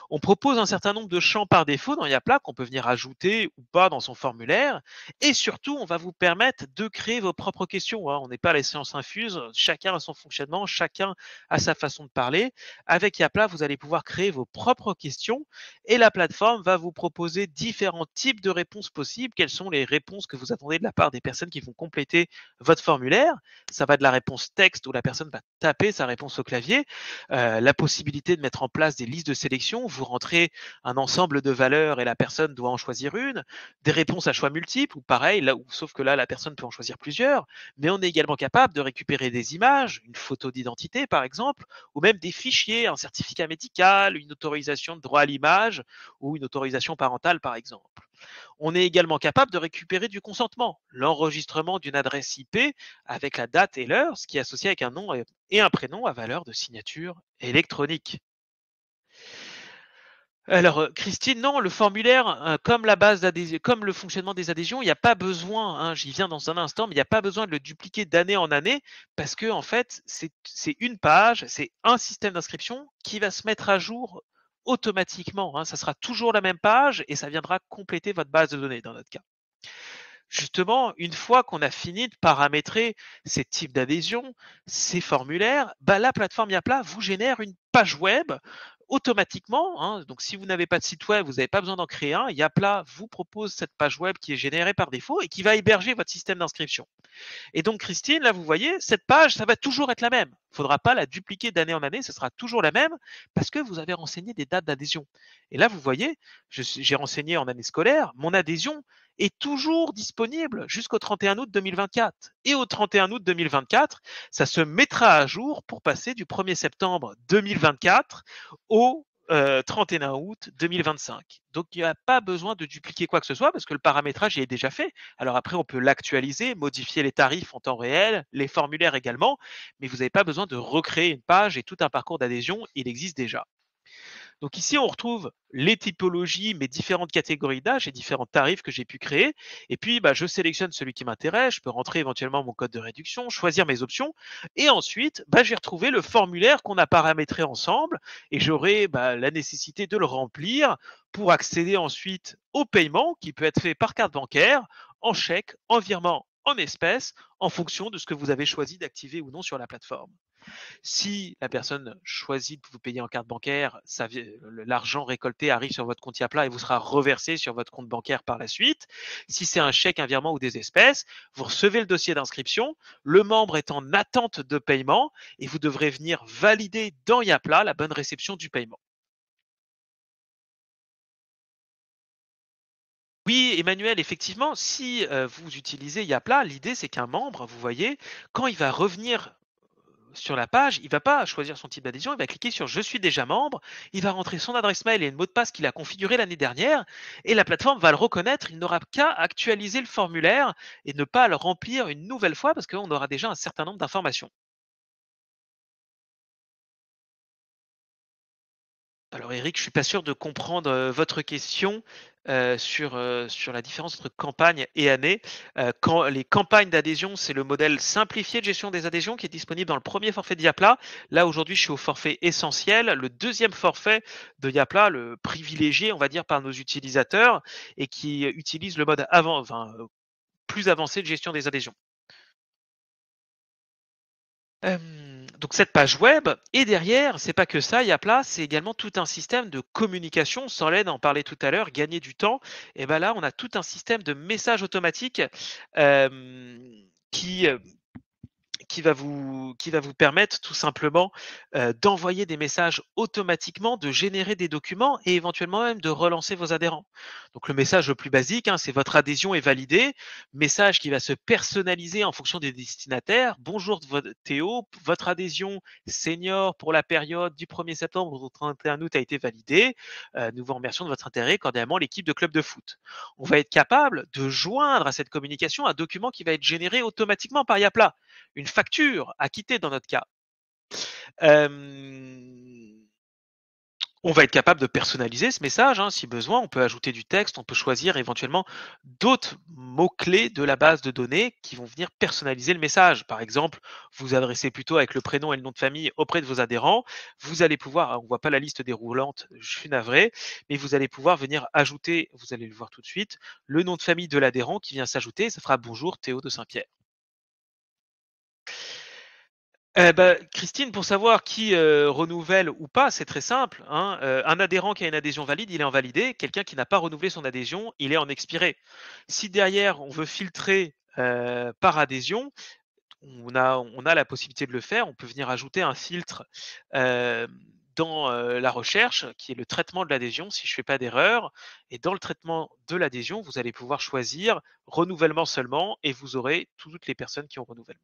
On propose un certain nombre de champs par défaut dans Yapla qu'on peut venir ajouter ou pas dans son formulaire. Et surtout, on va vous permettre de créer vos propres questions. On n'est pas à la science infuse, chacun a son fonctionnement, chacun a sa façon de parler. Avec Yapla, vous allez pouvoir créer vos propres questions et la plateforme va vous proposer différents types de réponses possibles. Quelles sont les réponses que vous attendez de la part des personnes qui vont compléter votre formulaire? Ça va de la réponse texte où la personne va taper sa réponse au clavier, la possibilité de mettre en place des listes de sélection, vous rentrez un ensemble de valeurs et la personne doit en choisir une, des réponses à choix multiples, ou pareil, sauf que là, la personne peut en choisir plusieurs, mais on est également capable de récupérer des images, une photo d'identité par exemple, ou même des fichiers, un certificat médical, une autorisation de droit à l'image, ou une autorisation parentale par exemple. On est également capable de récupérer du consentement, l'enregistrement d'une adresse IP avec la date et l'heure, ce qui est associé avec un nom et un prénom à valeur de signature électronique. Alors, Christine, non, le formulaire, comme la base d'adhésion, comme le fonctionnement des adhésions, il n'y a pas besoin, j'y viens dans un instant, mais il n'y a pas besoin de le dupliquer d'année en année parce que en fait, c'est une page, c'est un système d'inscription qui va se mettre à jour automatiquement. Ça sera toujours la même page et ça viendra compléter votre base de données dans notre cas. Justement, une fois qu'on a fini de paramétrer ces types d'adhésion, ces formulaires, la plateforme Yapla vous génère une page web automatiquement. Donc, si vous n'avez pas de site web, vous n'avez pas besoin d'en créer un. Yapla vous propose cette page web qui est générée par défaut et qui va héberger votre système d'inscription. Et donc, Christine, là, vous voyez, cette page, ça va toujours être la même. Il ne faudra pas la dupliquer d'année en année, ce sera toujours la même parce que vous avez renseigné des dates d'adhésion. Et là, vous voyez, j'ai renseigné en année scolaire, mon adhésion est toujours disponible jusqu'au 31 août 2024. Et au 31 août 2024, ça se mettra à jour pour passer du 1er septembre 2024 au 31 août 2025. Donc, il n'y a pas besoin de dupliquer quoi que ce soit parce que le paramétrage est déjà fait. Alors après, on peut l'actualiser, modifier les tarifs en temps réel, les formulaires également, mais vous n'avez pas besoin de recréer une page et tout un parcours d'adhésion, il existe déjà. Donc ici, on retrouve les typologies, mes différentes catégories d'âge et différents tarifs que j'ai pu créer. Et puis, je sélectionne celui qui m'intéresse. Je peux rentrer éventuellement mon code de réduction, choisir mes options. Et ensuite, j'ai retrouvé le formulaire qu'on a paramétré ensemble et j'aurai la nécessité de le remplir pour accéder ensuite au paiement qui peut être fait par carte bancaire, en chèque, en virement, en espèces, en fonction de ce que vous avez choisi d'activer ou non sur la plateforme. Si la personne choisit de vous payer en carte bancaire, l'argent récolté arrive sur votre compte Yapla et vous sera reversé sur votre compte bancaire par la suite. Si c'est un chèque, un virement ou des espèces, vous recevez le dossier d'inscription, le membre est en attente de paiement et vous devrez venir valider dans Yapla la bonne réception du paiement. Oui, Emmanuel, effectivement, si vous utilisez Yapla, l'idée c'est qu'un membre, vous voyez, quand il va revenir sur la page, il va pas choisir son type d'adhésion, il va cliquer sur je suis déjà membre, il va rentrer son adresse mail et le mot de passe qu'il a configuré l'année dernière et la plateforme va le reconnaître, il n'aura qu'à actualiser le formulaire et ne pas le remplir une nouvelle fois parce qu'on aura déjà un certain nombre d'informations. Alors Eric, je suis pas sûr de comprendre, votre question, sur la différence entre campagne et année. Quand les campagnes d'adhésion, c'est le modèle simplifié de gestion des adhésions qui est disponible dans le premier forfait de Yapla. Là, aujourd'hui, je suis au forfait essentiel, le deuxième forfait de Yapla, le privilégié, on va dire, par nos utilisateurs et qui utilise le mode plus avancé de gestion des adhésions. Donc cette page web et derrière, c'est pas que ça, Yapla, c'est également tout un système de communication. Solène en parlait tout à l'heure, gagner du temps. Et ben là, on a tout un système de messages automatiques hem, qui, qui va vous permettre tout simplement, d'envoyer des messages automatiquement, de générer des documents et éventuellement même de relancer vos adhérents. Donc le message le plus basique, hein, c'est votre adhésion est validée, message qui va se personnaliser en fonction des destinataires. Bonjour Théo, votre adhésion senior pour la période du 1er septembre au 31 août a été validée. Nous vous remercions de votre intérêt, cordialement l'équipe de club de foot. On va être capable de joindre à cette communication un document qui va être généré automatiquement par Yapla, une facture à quitter dans notre cas. On va être capable de personnaliser ce message, hein, si besoin. On peut ajouter du texte, on peut choisir éventuellement d'autres mots-clés de la base de données qui vont venir personnaliser le message. Par exemple, vous adressez plutôt avec le prénom et le nom de famille auprès de vos adhérents. Vous allez pouvoir, on ne voit pas la liste déroulante, je suis navré, mais vous allez pouvoir venir ajouter, vous allez le voir tout de suite, le nom de famille de l'adhérent qui vient s'ajouter. Ça fera bonjour Théo de Saint-Pierre. Christine, pour savoir qui, renouvelle ou pas, c'est très simple, hein, un adhérent qui a une adhésion valide, il est en validé. Quelqu'un qui n'a pas renouvelé son adhésion, il est en expiré. Si derrière on veut filtrer, par adhésion, on a la possibilité de le faire. On peut venir ajouter un filtre, dans, la recherche qui est le traitement de l'adhésion, si je fais pas d'erreur et dans le traitement de l'adhésion, vous allez pouvoir choisir renouvellement seulement et vous aurez toutes les personnes qui ont renouvelé.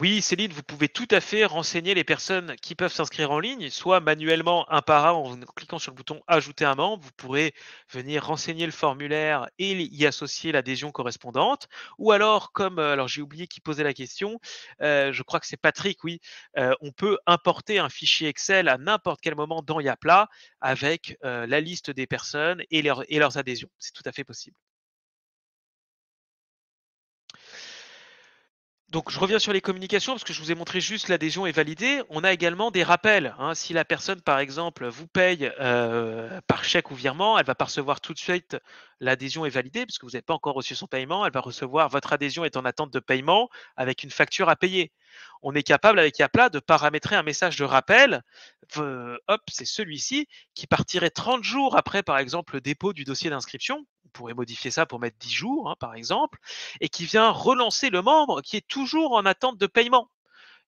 Oui, Céline, vous pouvez tout à fait renseigner les personnes qui peuvent s'inscrire en ligne, soit manuellement un par un en cliquant sur le bouton Ajouter un membre. Vous pourrez venir renseigner le formulaire et y associer l'adhésion correspondante. Ou alors, comme alors j'ai oublié qui posait la question, je crois que c'est Patrick, oui, on peut importer un fichier Excel à n'importe quel moment dans Yapla avec la liste des personnes et leurs adhésions. C'est tout à fait possible. Donc, je reviens sur les communications parce que je vous ai montré juste l'adhésion est validée. On a également des rappels, hein. Si la personne, par exemple, vous paye par chèque ou virement, elle va pas recevoir tout de suite l'adhésion est validée parce que vous n'avez pas encore reçu son paiement. Elle va recevoir votre adhésion est en attente de paiement avec une facture à payer. On est capable avec Yapla de paramétrer un message de rappel. Hop, c'est celui-ci qui partirait 30 jours après, par exemple, le dépôt du dossier d'inscription. On pourrait modifier ça pour mettre 10 jours, hein, par exemple, et qui vient relancer le membre qui est toujours en attente de paiement.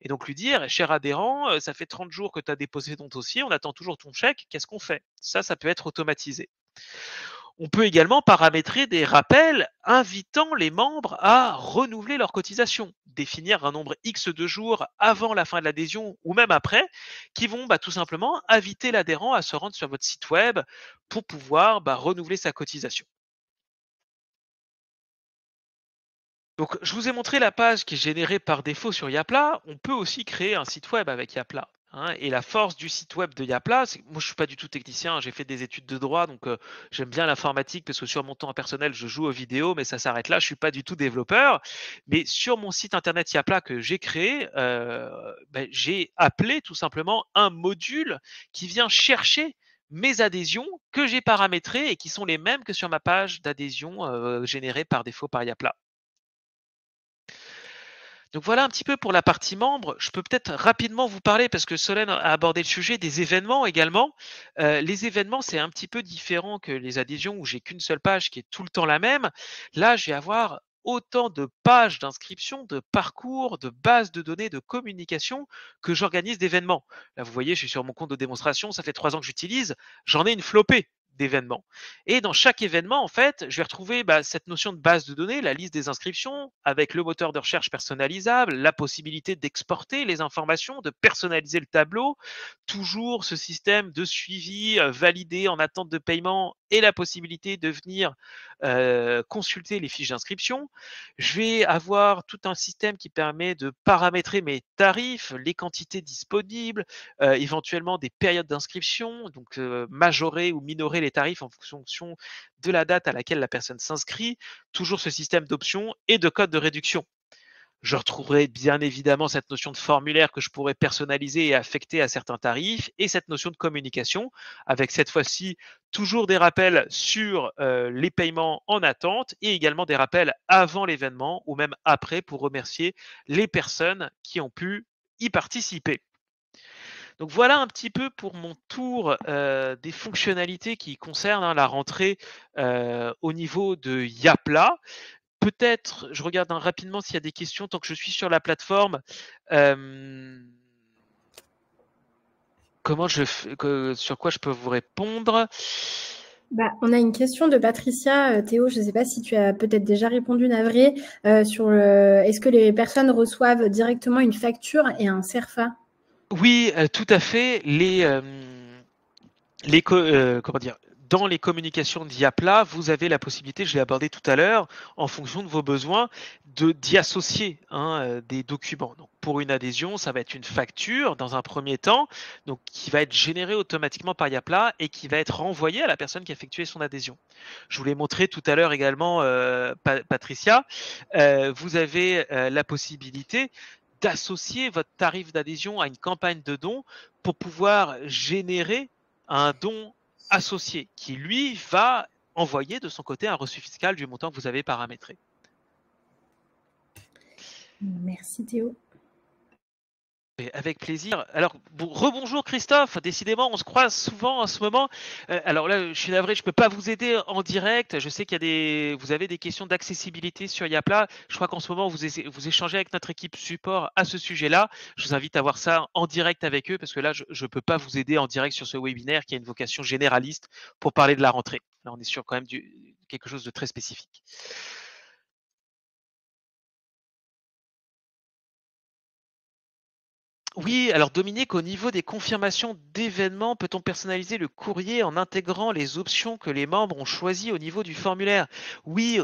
Et donc lui dire, cher adhérent, ça fait 30 jours que tu as déposé ton dossier, on attend toujours ton chèque, qu'est-ce qu'on fait? Ça peut être automatisé. On peut également paramétrer des rappels invitant les membres à renouveler leur cotisation, définir un nombre X de jours avant la fin de l'adhésion ou même après, qui vont tout simplement inviter l'adhérent à se rendre sur votre site web pour pouvoir renouveler sa cotisation. Donc, je vous ai montré la page qui est générée par défaut sur Yapla. On peut aussi créer un site web avec Yapla, hein. Et la force du site web de Yapla, c'est que moi je suis pas du tout technicien, hein. J'ai fait des études de droit, donc j'aime bien l'informatique parce que sur mon temps personnel, je joue aux vidéos, mais ça s'arrête là. Je suis pas du tout développeur. Mais sur mon site internet Yapla que j'ai créé, j'ai appelé tout simplement un module qui vient chercher mes adhésions que j'ai paramétrées et qui sont les mêmes que sur ma page d'adhésion générée par défaut par Yapla. Donc voilà un petit peu pour la partie membre. Je peux peut-être rapidement vous parler, parce que Solène a abordé le sujet, des événements également. Les événements, c'est un petit peu différent que les adhésions où j'ai qu'une seule page qui est tout le temps la même. Là, je vais avoir autant de pages d'inscription, de parcours, de bases de données, de communication que j'organise d'événements. Là, vous voyez, je suis sur mon compte de démonstration, ça fait 3 ans que j'utilise, j'en ai une flopée d'événements. Et dans chaque événement, en fait, je vais retrouver cette notion de base de données, la liste des inscriptions, avec le moteur de recherche personnalisable, la possibilité d'exporter les informations, de personnaliser le tableau, toujours ce système de suivi validé en attente de paiement et la possibilité de venir consulter les fiches d'inscription. Je vais avoir tout un système qui permet de paramétrer mes tarifs, les quantités disponibles, éventuellement des périodes d'inscription, donc majorer ou minorer les tarifs en fonction de la date à laquelle la personne s'inscrit. Toujours ce système d'options et de codes de réduction. Je retrouverai bien évidemment cette notion de formulaire que je pourrais personnaliser et affecter à certains tarifs et cette notion de communication avec cette fois-ci toujours des rappels sur les paiements en attente et également des rappels avant l'événement ou même après pour remercier les personnes qui ont pu y participer. Donc voilà un petit peu pour mon tour des fonctionnalités qui concernent la rentrée au niveau de Yapla. Peut-être, je regarde rapidement s'il y a des questions tant que je suis sur la plateforme. Sur quoi je peux vous répondre? On a une question de Patricia. Théo, je ne sais pas si tu as peut-être déjà répondu, navré, sur est-ce que les personnes reçoivent directement une facture et un CERFA? Oui, tout à fait. Comment dire, dans les communications d'Yapla, vous avez la possibilité, je l'ai abordé tout à l'heure, en fonction de vos besoins, d'y associer des documents. Donc, pour une adhésion, ça va être une facture dans un premier temps, donc qui va être générée automatiquement par Yapla et qui va être renvoyée à la personne qui a effectué son adhésion. Je vous l'ai montré tout à l'heure également, Patricia. Vous avez la possibilité d'associer votre tarif d'adhésion à une campagne de dons pour pouvoir générer un don associé qui, lui, va envoyer de son côté un reçu fiscal du montant que vous avez paramétré. Merci Théo. Avec plaisir. Alors, rebonjour Christophe. Décidément, on se croise souvent en ce moment. Alors là, je suis navré, je ne peux pas vous aider en direct. Je sais qu'il y a vous avez des questions d'accessibilité sur Yapla. Je crois qu'en ce moment, vous échangez avec notre équipe support à ce sujet-là. Je vous invite à voir ça en direct avec eux parce que là, je ne peux pas vous aider en direct sur ce webinaire qui a une vocation généraliste pour parler de la rentrée. Là, on est sur quand même quelque chose de très spécifique. Oui, alors Dominique, au niveau des confirmations d'événements, peut-on personnaliser le courrier en intégrant les options que les membres ont choisies au niveau du formulaire? Oui,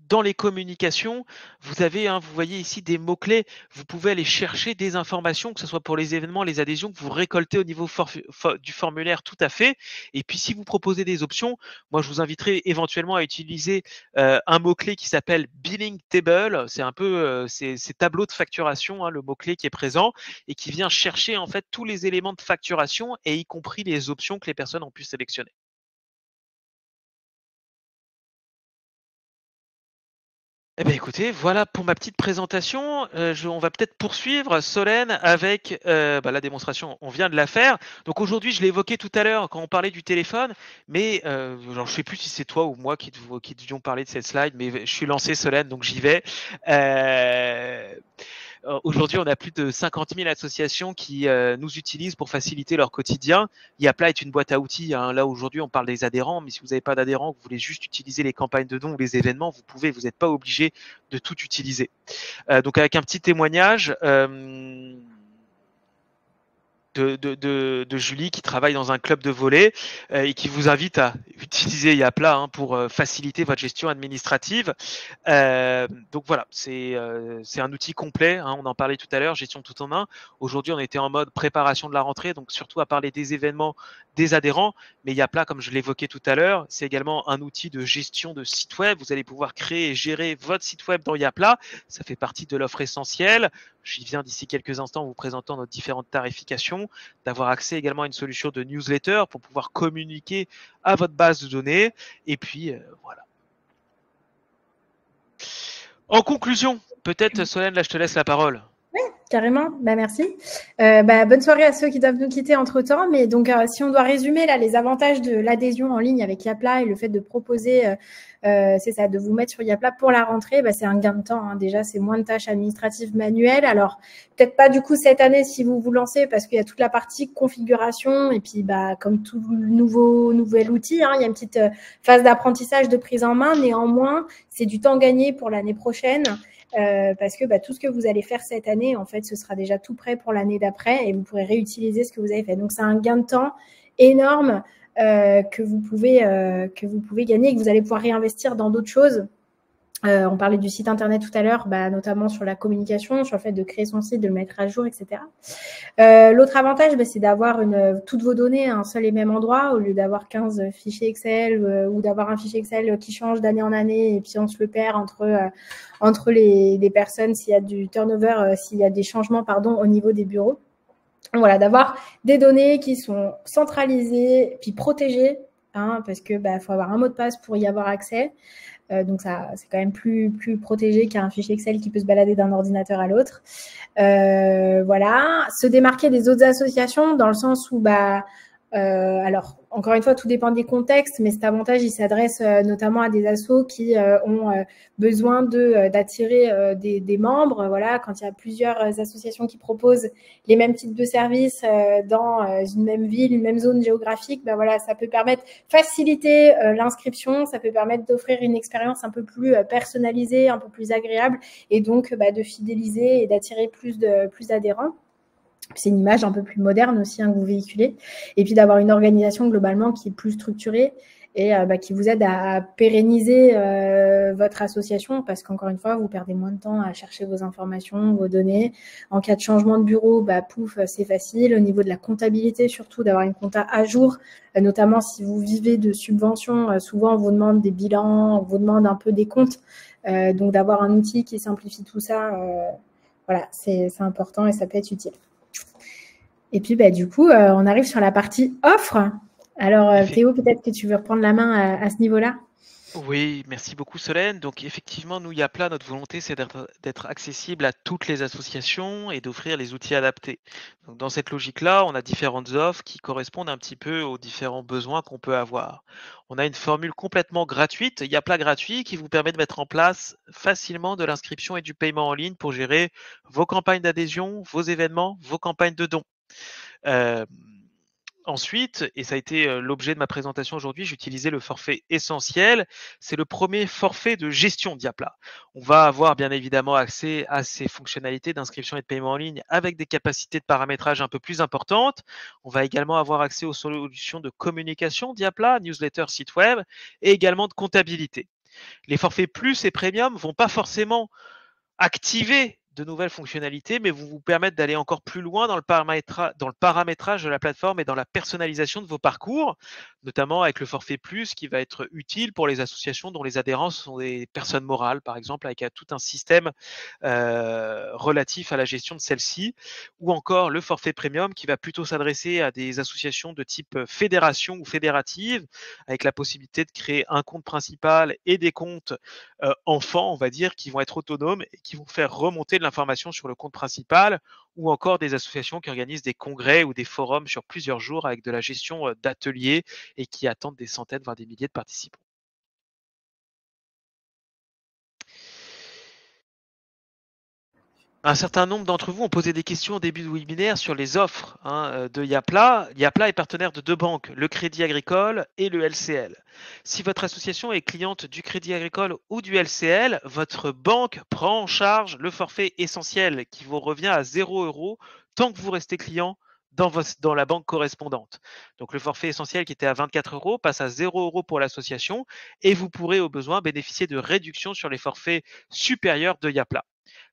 dans les communications, vous avez, vous voyez ici des mots-clés. Vous pouvez aller chercher des informations, que ce soit pour les événements, les adhésions que vous récoltez au niveau du formulaire, tout à fait. Et puis, si vous proposez des options, moi, je vous inviterai éventuellement à utiliser un mot-clé qui s'appelle Billing Table. C'est un peu ces tableaux de facturation, le mot-clé qui est présent et qui vient chercher en fait tous les éléments de facturation et y compris les options que les personnes ont pu sélectionner. Eh bien, écoutez, voilà pour ma petite présentation. On va peut-être poursuivre, Solène, avec la démonstration. On vient de la faire. Donc aujourd'hui, je l'ai évoqué tout à l'heure quand on parlait du téléphone, mais je ne sais plus si c'est toi ou moi qui devions parler de cette slide, mais je suis lancé, Solène, donc j'y vais. Aujourd'hui, on a plus de 50 000 associations qui nous utilisent pour faciliter leur quotidien. Yapla est une boîte à outils. Là, aujourd'hui, on parle des adhérents, mais si vous n'avez pas d'adhérents, vous voulez juste utiliser les campagnes de dons ou les événements, vous pouvez, vous n'êtes pas obligé de tout utiliser. Donc, avec un petit témoignage de Julie qui travaille dans un club de volley et qui vous invite à utiliser Yapla pour faciliter votre gestion administrative. Donc voilà, c'est un outil complet, on en parlait tout à l'heure, gestion tout en un. Aujourd'hui, on était en mode préparation de la rentrée, donc surtout à parler des événements, des adhérents, mais Yapla, comme je l'évoquais tout à l'heure, c'est également un outil de gestion de site web. Vous allez pouvoir créer et gérer votre site web dans Yapla, ça fait partie de l'offre essentielle. J'y viens d'ici quelques instants en vous présentant nos différentes tarifications, d'avoir accès également à une solution de newsletter pour pouvoir communiquer à votre base de données. Et puis, voilà. En conclusion, peut-être Solène, là je te laisse la parole. Oui, Carrément, bah merci. Bonne soirée à ceux qui doivent nous quitter entre-temps. Mais donc, si on doit résumer là, les avantages de l'adhésion en ligne avec Yapla et le fait de proposer, c'est ça, de vous mettre sur Yapla pour la rentrée, c'est un gain de temps. Hein. Déjà, c'est moins de tâches administratives manuelles. Alors, peut-être pas du coup cette année si vous vous lancez parce qu'il y a toute la partie configuration et puis comme tout nouvel outil, hein, il y a une petite phase d'apprentissage, de prise en main. Néanmoins, c'est du temps gagné pour l'année prochaine. Parce que tout ce que vous allez faire cette année, en fait, ce sera déjà tout prêt pour l'année d'après et vous pourrez réutiliser ce que vous avez fait. Donc, c'est un gain de temps énorme que vous pouvez gagner et que vous allez pouvoir réinvestir dans d'autres choses. On parlait du site internet tout à l'heure, notamment sur la communication, sur le fait de créer son site, de le mettre à jour, etc. L'autre avantage, c'est d'avoir toutes vos données à un seul et même endroit, au lieu d'avoir 15 fichiers Excel ou d'avoir un fichier Excel qui change d'année en année et puis on se le perd entre les personnes s'il y a du turnover, s'il y a des changements au niveau des bureaux. Voilà, d'avoir des données qui sont centralisées puis protégées, hein, parce que faut avoir un mot de passe pour y avoir accès. Donc, ça, c'est quand même plus protégé qu'un fichier Excel qui peut se balader d'un ordinateur à l'autre. Voilà. Se démarquer des autres associations dans le sens où, alors, encore une fois, tout dépend des contextes, mais cet avantage, il s'adresse notamment à des assos qui ont besoin d'attirer des membres. Voilà, quand il y a plusieurs associations qui proposent les mêmes types de services dans une même ville, une même zone géographique, voilà, ça peut permettre faciliter l'inscription, ça peut permettre d'offrir une expérience un peu plus personnalisée, un peu plus agréable, et donc de fidéliser et d'attirer plus d'adhérents. C'est une image un peu plus moderne aussi que vous véhiculez. Et puis d'avoir une organisation globalement qui est plus structurée et qui vous aide à pérenniser votre association parce qu'encore une fois, vous perdez moins de temps à chercher vos informations, vos données. En cas de changement de bureau, pouf, c'est facile. Au niveau de la comptabilité, surtout d'avoir une compta à jour, notamment si vous vivez de subventions, souvent on vous demande des bilans, on vous demande un peu des comptes. Donc d'avoir un outil qui simplifie tout ça, voilà, c'est important et ça peut être utile. Et puis, du coup, on arrive sur la partie offre. Alors, Théo, peut-être que tu veux reprendre la main à ce niveau-là. Oui, merci beaucoup Solène. Donc effectivement, nous, Yapla, notre volonté, c'est d'être accessible à toutes les associations et d'offrir les outils adaptés. Donc, dans cette logique-là, on a différentes offres qui correspondent un petit peu aux différents besoins qu'on peut avoir. On a une formule complètement gratuite, Yapla gratuit, qui vous permet de mettre en place facilement de l'inscription et du paiement en ligne pour gérer vos campagnes d'adhésion, vos événements, vos campagnes de dons. Ensuite, et ça a été l'objet de ma présentation aujourd'hui, j'utilisais le forfait essentiel. C'est le premier forfait de gestion d'Yapla. On va avoir bien évidemment accès à ces fonctionnalités d'inscription et de paiement en ligne avec des capacités de paramétrage un peu plus importantes. On va également avoir accès aux solutions de communication d'Yapla, newsletter, site web, et également de comptabilité. Les forfaits plus et premium vont pas forcément activer de nouvelles fonctionnalités, mais vous permettre d'aller encore plus loin dans le paramétrage de la plateforme et dans la personnalisation de vos parcours, notamment avec le forfait plus qui va être utile pour les associations dont les adhérents sont des personnes morales, par exemple, avec tout un système relatif à la gestion de celle-ci, ou encore le forfait premium qui va plutôt s'adresser à des associations de type fédération ou fédérative, avec la possibilité de créer un compte principal et des comptes enfants, on va dire, qui vont être autonomes et qui vont faire remonter de l'information sur le compte principal, ou encore des associations qui organisent des congrès ou des forums sur plusieurs jours avec de la gestion d'ateliers et qui attendent des centaines, voire des milliers de participants. Un certain nombre d'entre vous ont posé des questions au début du webinaire sur les offres de Yapla. Yapla est partenaire de deux banques, le Crédit Agricole et le LCL. Si votre association est cliente du Crédit Agricole ou du LCL, votre banque prend en charge le forfait essentiel qui vous revient à 0 € tant que vous restez client dans la banque correspondante. Donc le forfait essentiel qui était à 24 € passe à 0 € pour l'association et vous pourrez au besoin bénéficier de réductions sur les forfaits supérieurs de Yapla.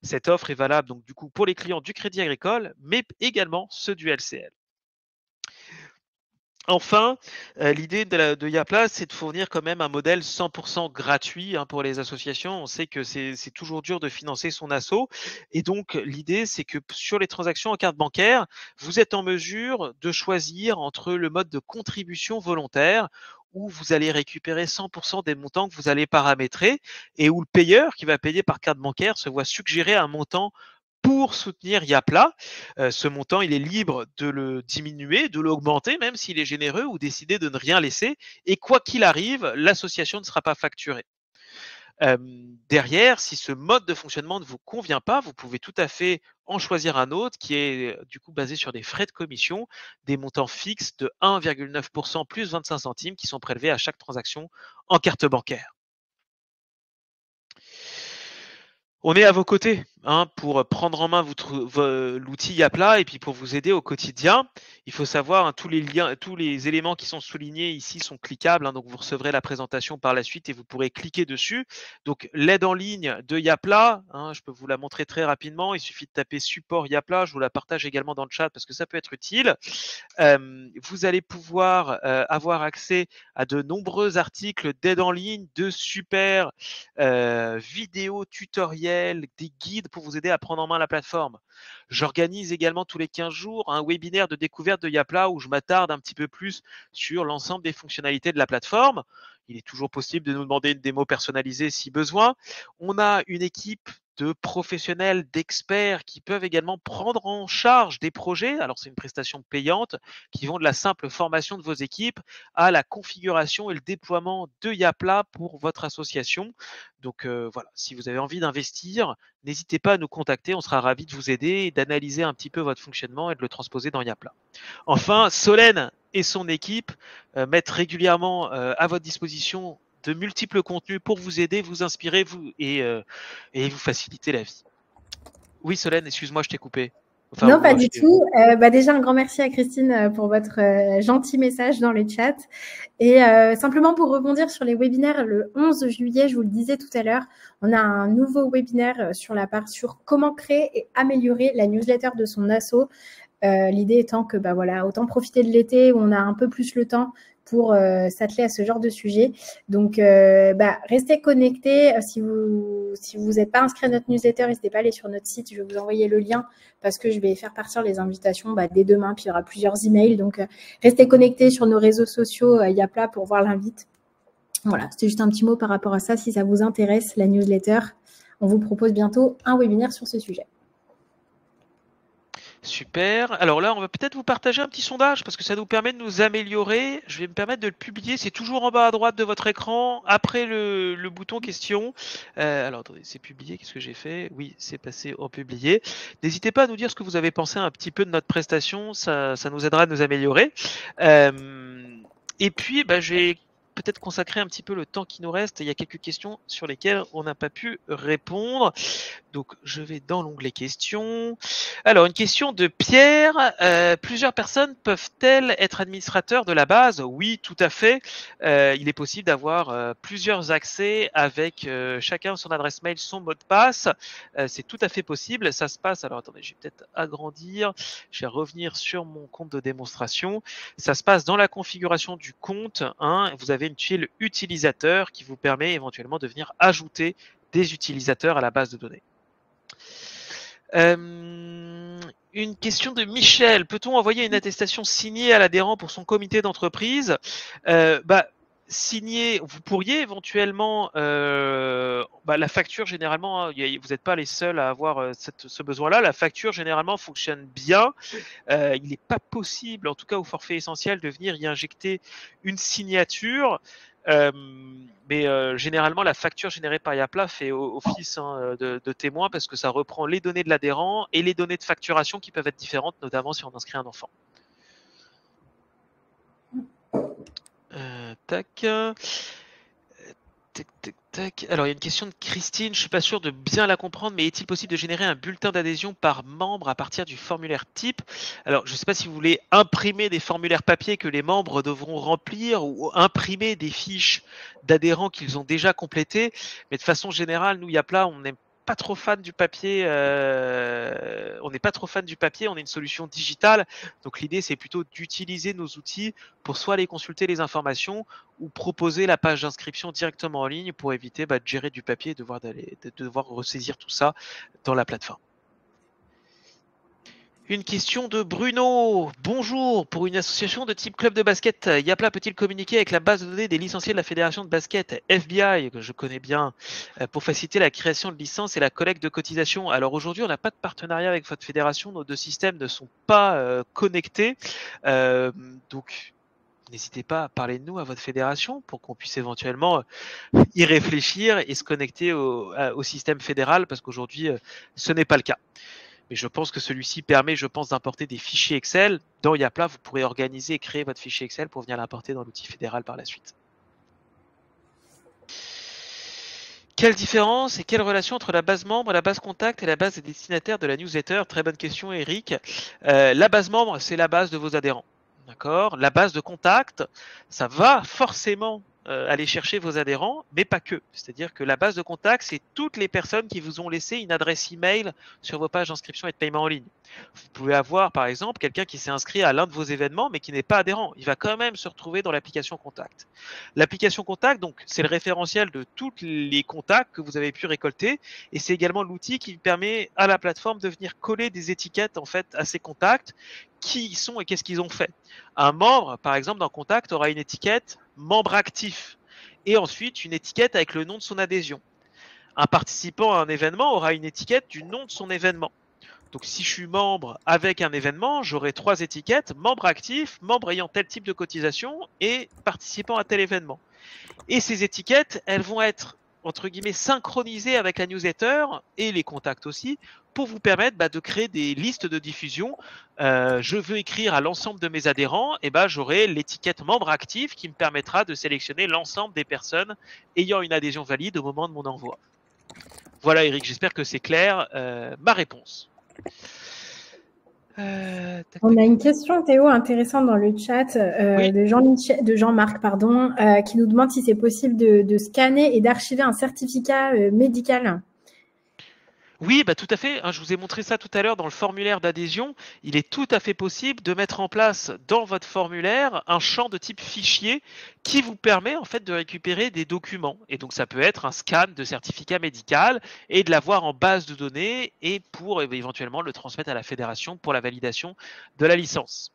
Cette offre est valable donc du coup pour les clients du Crédit Agricole, mais également ceux du LCL. Enfin, l'idée de Yapla, c'est de fournir quand même un modèle 100% gratuit pour les associations. On sait que c'est toujours dur de financer son asso. Et donc, l'idée, c'est que sur les transactions en carte bancaire, vous êtes en mesure de choisir entre le mode de contribution volontaire, où vous allez récupérer 100% des montants que vous allez paramétrer, et où le payeur qui va payer par carte bancaire se voit suggérer un montant pour soutenir Yapla. Ce montant, il est libre de le diminuer, de l'augmenter, même s'il est généreux, ou décider de ne rien laisser. Et quoi qu'il arrive, l'association ne sera pas facturée. Derrière, si ce mode de fonctionnement ne vous convient pas, vous pouvez tout à fait en choisir un autre qui est du coup basé sur des frais de commission, des montants fixes de 1,9% plus 25 centimes qui sont prélevés à chaque transaction en carte bancaire. On est à vos côtés pour prendre en main l'outil Yapla et puis pour vous aider au quotidien. Il faut savoir, tous les liens, tous les éléments qui sont soulignés ici sont cliquables, donc vous recevrez la présentation par la suite et vous pourrez cliquer dessus. Donc l'aide en ligne de Yapla, je peux vous la montrer très rapidement. Il suffit de taper support Yapla. Je vous la partage également dans le chat parce que ça peut être utile. Vous allez pouvoir avoir accès à de nombreux articles d'aide en ligne, de super vidéos tutoriels, des guides pour vous aider à prendre en main la plateforme. J'organise également tous les 15 jours un webinaire de découverte de Yapla où je m'attarde un petit peu plus sur l'ensemble des fonctionnalités de la plateforme. Il est toujours possible de nous demander une démo personnalisée si besoin. On a une équipe de professionnels, d'experts qui peuvent également prendre en charge des projets. Alors, c'est une prestation payante qui vont de la simple formation de vos équipes à la configuration et le déploiement de Yapla pour votre association. Donc, voilà, si vous avez envie d'investir, n'hésitez pas à nous contacter. On sera ravis de vous aider et d'analyser un petit peu votre fonctionnement et de le transposer dans Yapla. Enfin, Solène et son équipe mettent régulièrement à votre disposition de multiples contenus pour vous aider, vous inspirer et vous faciliter la vie. Oui, Solène, excuse-moi, je t'ai coupé. Enfin, non, pas du tout. Déjà, un grand merci à Christine pour votre gentil message dans le chat. Et simplement pour rebondir sur les webinaires, le 11 juillet, je vous le disais tout à l'heure, on a un nouveau webinaire sur comment créer et améliorer la newsletter de son asso. L'idée étant que, autant profiter de l'été où on a un peu plus le temps pour s'atteler à ce genre de sujet. Donc, restez connectés. Si vous n'êtes pas inscrit à notre newsletter, n'hésitez pas à aller sur notre site. Je vais vous envoyer le lien parce que je vais faire partir les invitations dès demain. Puis, il y aura plusieurs emails. Donc, restez connectés sur nos réseaux sociaux Yapla pour voir l'invite. Voilà, c'était juste un petit mot par rapport à ça. Si ça vous intéresse, la newsletter, on vous propose bientôt un webinaire sur ce sujet. Super. Alors là, on va peut-être vous partager un petit sondage parce que ça nous permet de nous améliorer. Je vais me permettre de le publier. C'est toujours en bas à droite de votre écran, après le bouton question. Alors, attendez, c'est publié. Qu'est-ce que j'ai fait? Oui, c'est passé en publié. N'hésitez pas à nous dire ce que vous avez pensé un petit peu de notre prestation. Ça nous aidera à nous améliorer. Et puis, je vais peut-être consacrer un petit peu le temps qui nous reste. Il y a quelques questions sur lesquelles on n'a pas pu répondre. Donc, je vais dans l'onglet questions. Alors, une question de Pierre. Plusieurs personnes peuvent-elles être administrateurs de la base? Oui, tout à fait. Il est possible d'avoir plusieurs accès avec chacun son adresse mail, son mot de passe. C'est tout à fait possible. Ça se passe. Alors, attendez, je vais peut-être agrandir. Je vais revenir sur mon compte de démonstration. Ça se passe dans la configuration du compte. Vous avez une tuile utilisateur qui vous permet éventuellement de venir ajouter des utilisateurs à la base de données. Une question de Michel. Peut-on envoyer une attestation signée à l'adhérent pour son comité d'entreprise? Signer, vous pourriez éventuellement la facture généralement, vous n'êtes pas les seuls à avoir ce besoin-là. La facture généralement fonctionne bien. Il n'est pas possible, en tout cas au forfait essentiel, de venir y injecter une signature. Mais généralement, la facture générée par Yapla fait office de témoin parce que ça reprend les données de l'adhérent et les données de facturation qui peuvent être différentes, notamment si on inscrit un enfant. Tac. Alors, il y a une question de Christine, je ne suis pas sûr de bien la comprendre, mais est-il possible de générer un bulletin d'adhésion par membre à partir du formulaire type? Alors, je ne sais pas si vous voulez imprimer des formulaires papier que les membres devront remplir ou imprimer des fiches d'adhérents qu'ils ont déjà complétées, mais de façon générale, nous, Yapla, on n'aime pas trop fan du papier, on n'est pas trop fan du papier, on est une solution digitale, donc l'idée c'est plutôt d'utiliser nos outils pour soit aller consulter les informations ou proposer la page d'inscription directement en ligne pour éviter de gérer du papier et de devoir ressaisir tout ça dans la plateforme. Une question de Bruno. Bonjour. Pour une association de type club de basket, Yapla peut-il communiquer avec la base de données des licenciés de la fédération de basket FBI, que je connais bien, pour faciliter la création de licences et la collecte de cotisations? Alors aujourd'hui, on n'a pas de partenariat avec votre fédération. Nos deux systèmes ne sont pas connectés. Donc, n'hésitez pas à parler de nous à votre fédération pour qu'on puisse éventuellement y réfléchir et se connecter au système fédéral, parce qu'aujourd'hui, ce n'est pas le cas. Mais je pense que celui-ci permet, d'importer des fichiers Excel. Dans Yapla, vous pourrez organiser et créer votre fichier Excel pour venir l'importer dans l'outil fédéral par la suite. Quelle différence et quelle relation entre la base membre, la base contact et la base des destinataires de la newsletter? Très bonne question, Eric. La base membre, c'est la base de vos adhérents. D'accord. La base de contact, ça va forcément aller chercher vos adhérents, mais pas que. C'est-à-dire que la base de contact, c'est toutes les personnes qui vous ont laissé une adresse email sur vos pages d'inscription et de paiement en ligne. Vous pouvez avoir, par exemple, quelqu'un qui s'est inscrit à l'un de vos événements, mais qui n'est pas adhérent. Il va quand même se retrouver dans l'application Contact. L'application Contact, donc, c'est le référentiel de tous les contacts que vous avez pu récolter, et c'est également l'outil qui permet à la plateforme de venir coller des étiquettes en fait à ces contacts, qui ils sont et qu'est-ce qu'ils ont fait. Un membre, par exemple, dans Contact, aura une étiquette membre actif et ensuite une étiquette avec le nom de son adhésion. Un participant à un événement aura une étiquette du nom de son événement. Donc si je suis membre avec un événement, j'aurai 3 étiquettes: membre actif, membre ayant tel type de cotisation et participant à tel événement. Et ces étiquettes, elles vont être entre guillemets synchronisées avec la newsletter et les contacts aussi, pour vous permettre de créer des listes de diffusion. Je veux écrire à l'ensemble de mes adhérents, et j'aurai l'étiquette membre actif qui me permettra de sélectionner l'ensemble des personnes ayant une adhésion valide au moment de mon envoi. Voilà, Eric, j'espère que c'est clair. Ma réponse. On a une question, Théo, intéressante dans le chat Oui. de Jean-Marc, qui nous demande si c'est possible de scanner et d'archiver un certificat médical. Oui, tout à fait. Je vous ai montré ça tout à l'heure dans le formulaire d'adhésion. Il est tout à fait possible de mettre en place dans votre formulaire un champ de type fichier qui vous permet en fait de récupérer des documents. Et donc ça peut être un scan de certificat médical et de l'avoir en base de données et pour éventuellement le transmettre à la fédération pour la validation de la licence.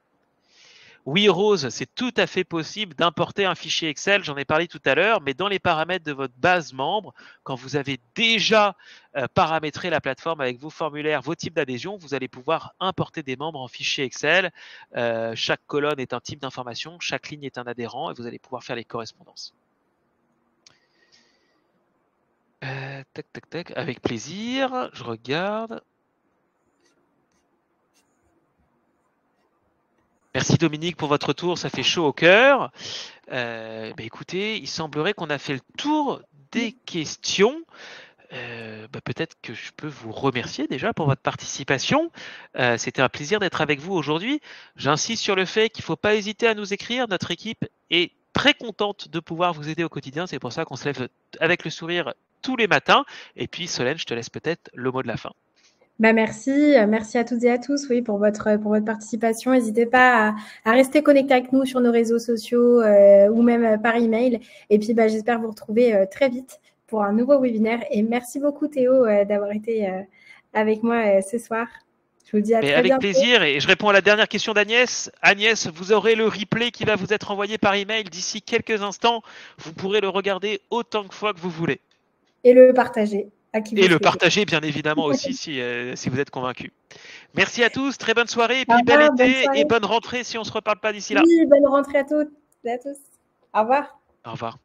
Oui, Rose, c'est tout à fait possible d'importer un fichier Excel, j'en ai parlé tout à l'heure, mais dans les paramètres de votre base membre, quand vous avez déjà paramétré la plateforme avec vos formulaires, vos types d'adhésion, vous allez pouvoir importer des membres en fichier Excel. Chaque colonne est un type d'information, chaque ligne est un adhérent et vous allez pouvoir faire les correspondances. Tac, avec plaisir, je regarde. Merci Dominique pour votre retour, ça fait chaud au cœur. Écoutez, il semblerait qu'on a fait le tour des questions. Peut-être que je peux vous remercier déjà pour votre participation. C'était un plaisir d'être avec vous aujourd'hui. J'insiste sur le fait qu'il ne faut pas hésiter à nous écrire. Notre équipe est très contente de pouvoir vous aider au quotidien. C'est pour ça qu'on se lève avec le sourire tous les matins. Et puis Solène, je te laisse peut-être le mot de la fin. Merci à toutes et à tous, oui, pour votre participation. N'hésitez pas à rester connecté avec nous sur nos réseaux sociaux ou même par email. Et puis, j'espère vous retrouver très vite pour un nouveau webinaire. Et merci beaucoup, Théo, d'avoir été avec moi ce soir. Je vous dis à très bientôt. Avec plaisir. Et je réponds à la dernière question d'Agnès. Agnès, vous aurez le replay qui va vous être envoyé par email d'ici quelques instants. Vous pourrez le regarder autant de fois que vous voulez. Et le partager. Et le partager, bien évidemment, aussi, si vous êtes convaincus. Merci à tous, très bonne soirée, et puis bel été et bonne rentrée si on ne se reparle pas d'ici là. Oui, bonne rentrée à toutes et à tous. Au revoir. Au revoir.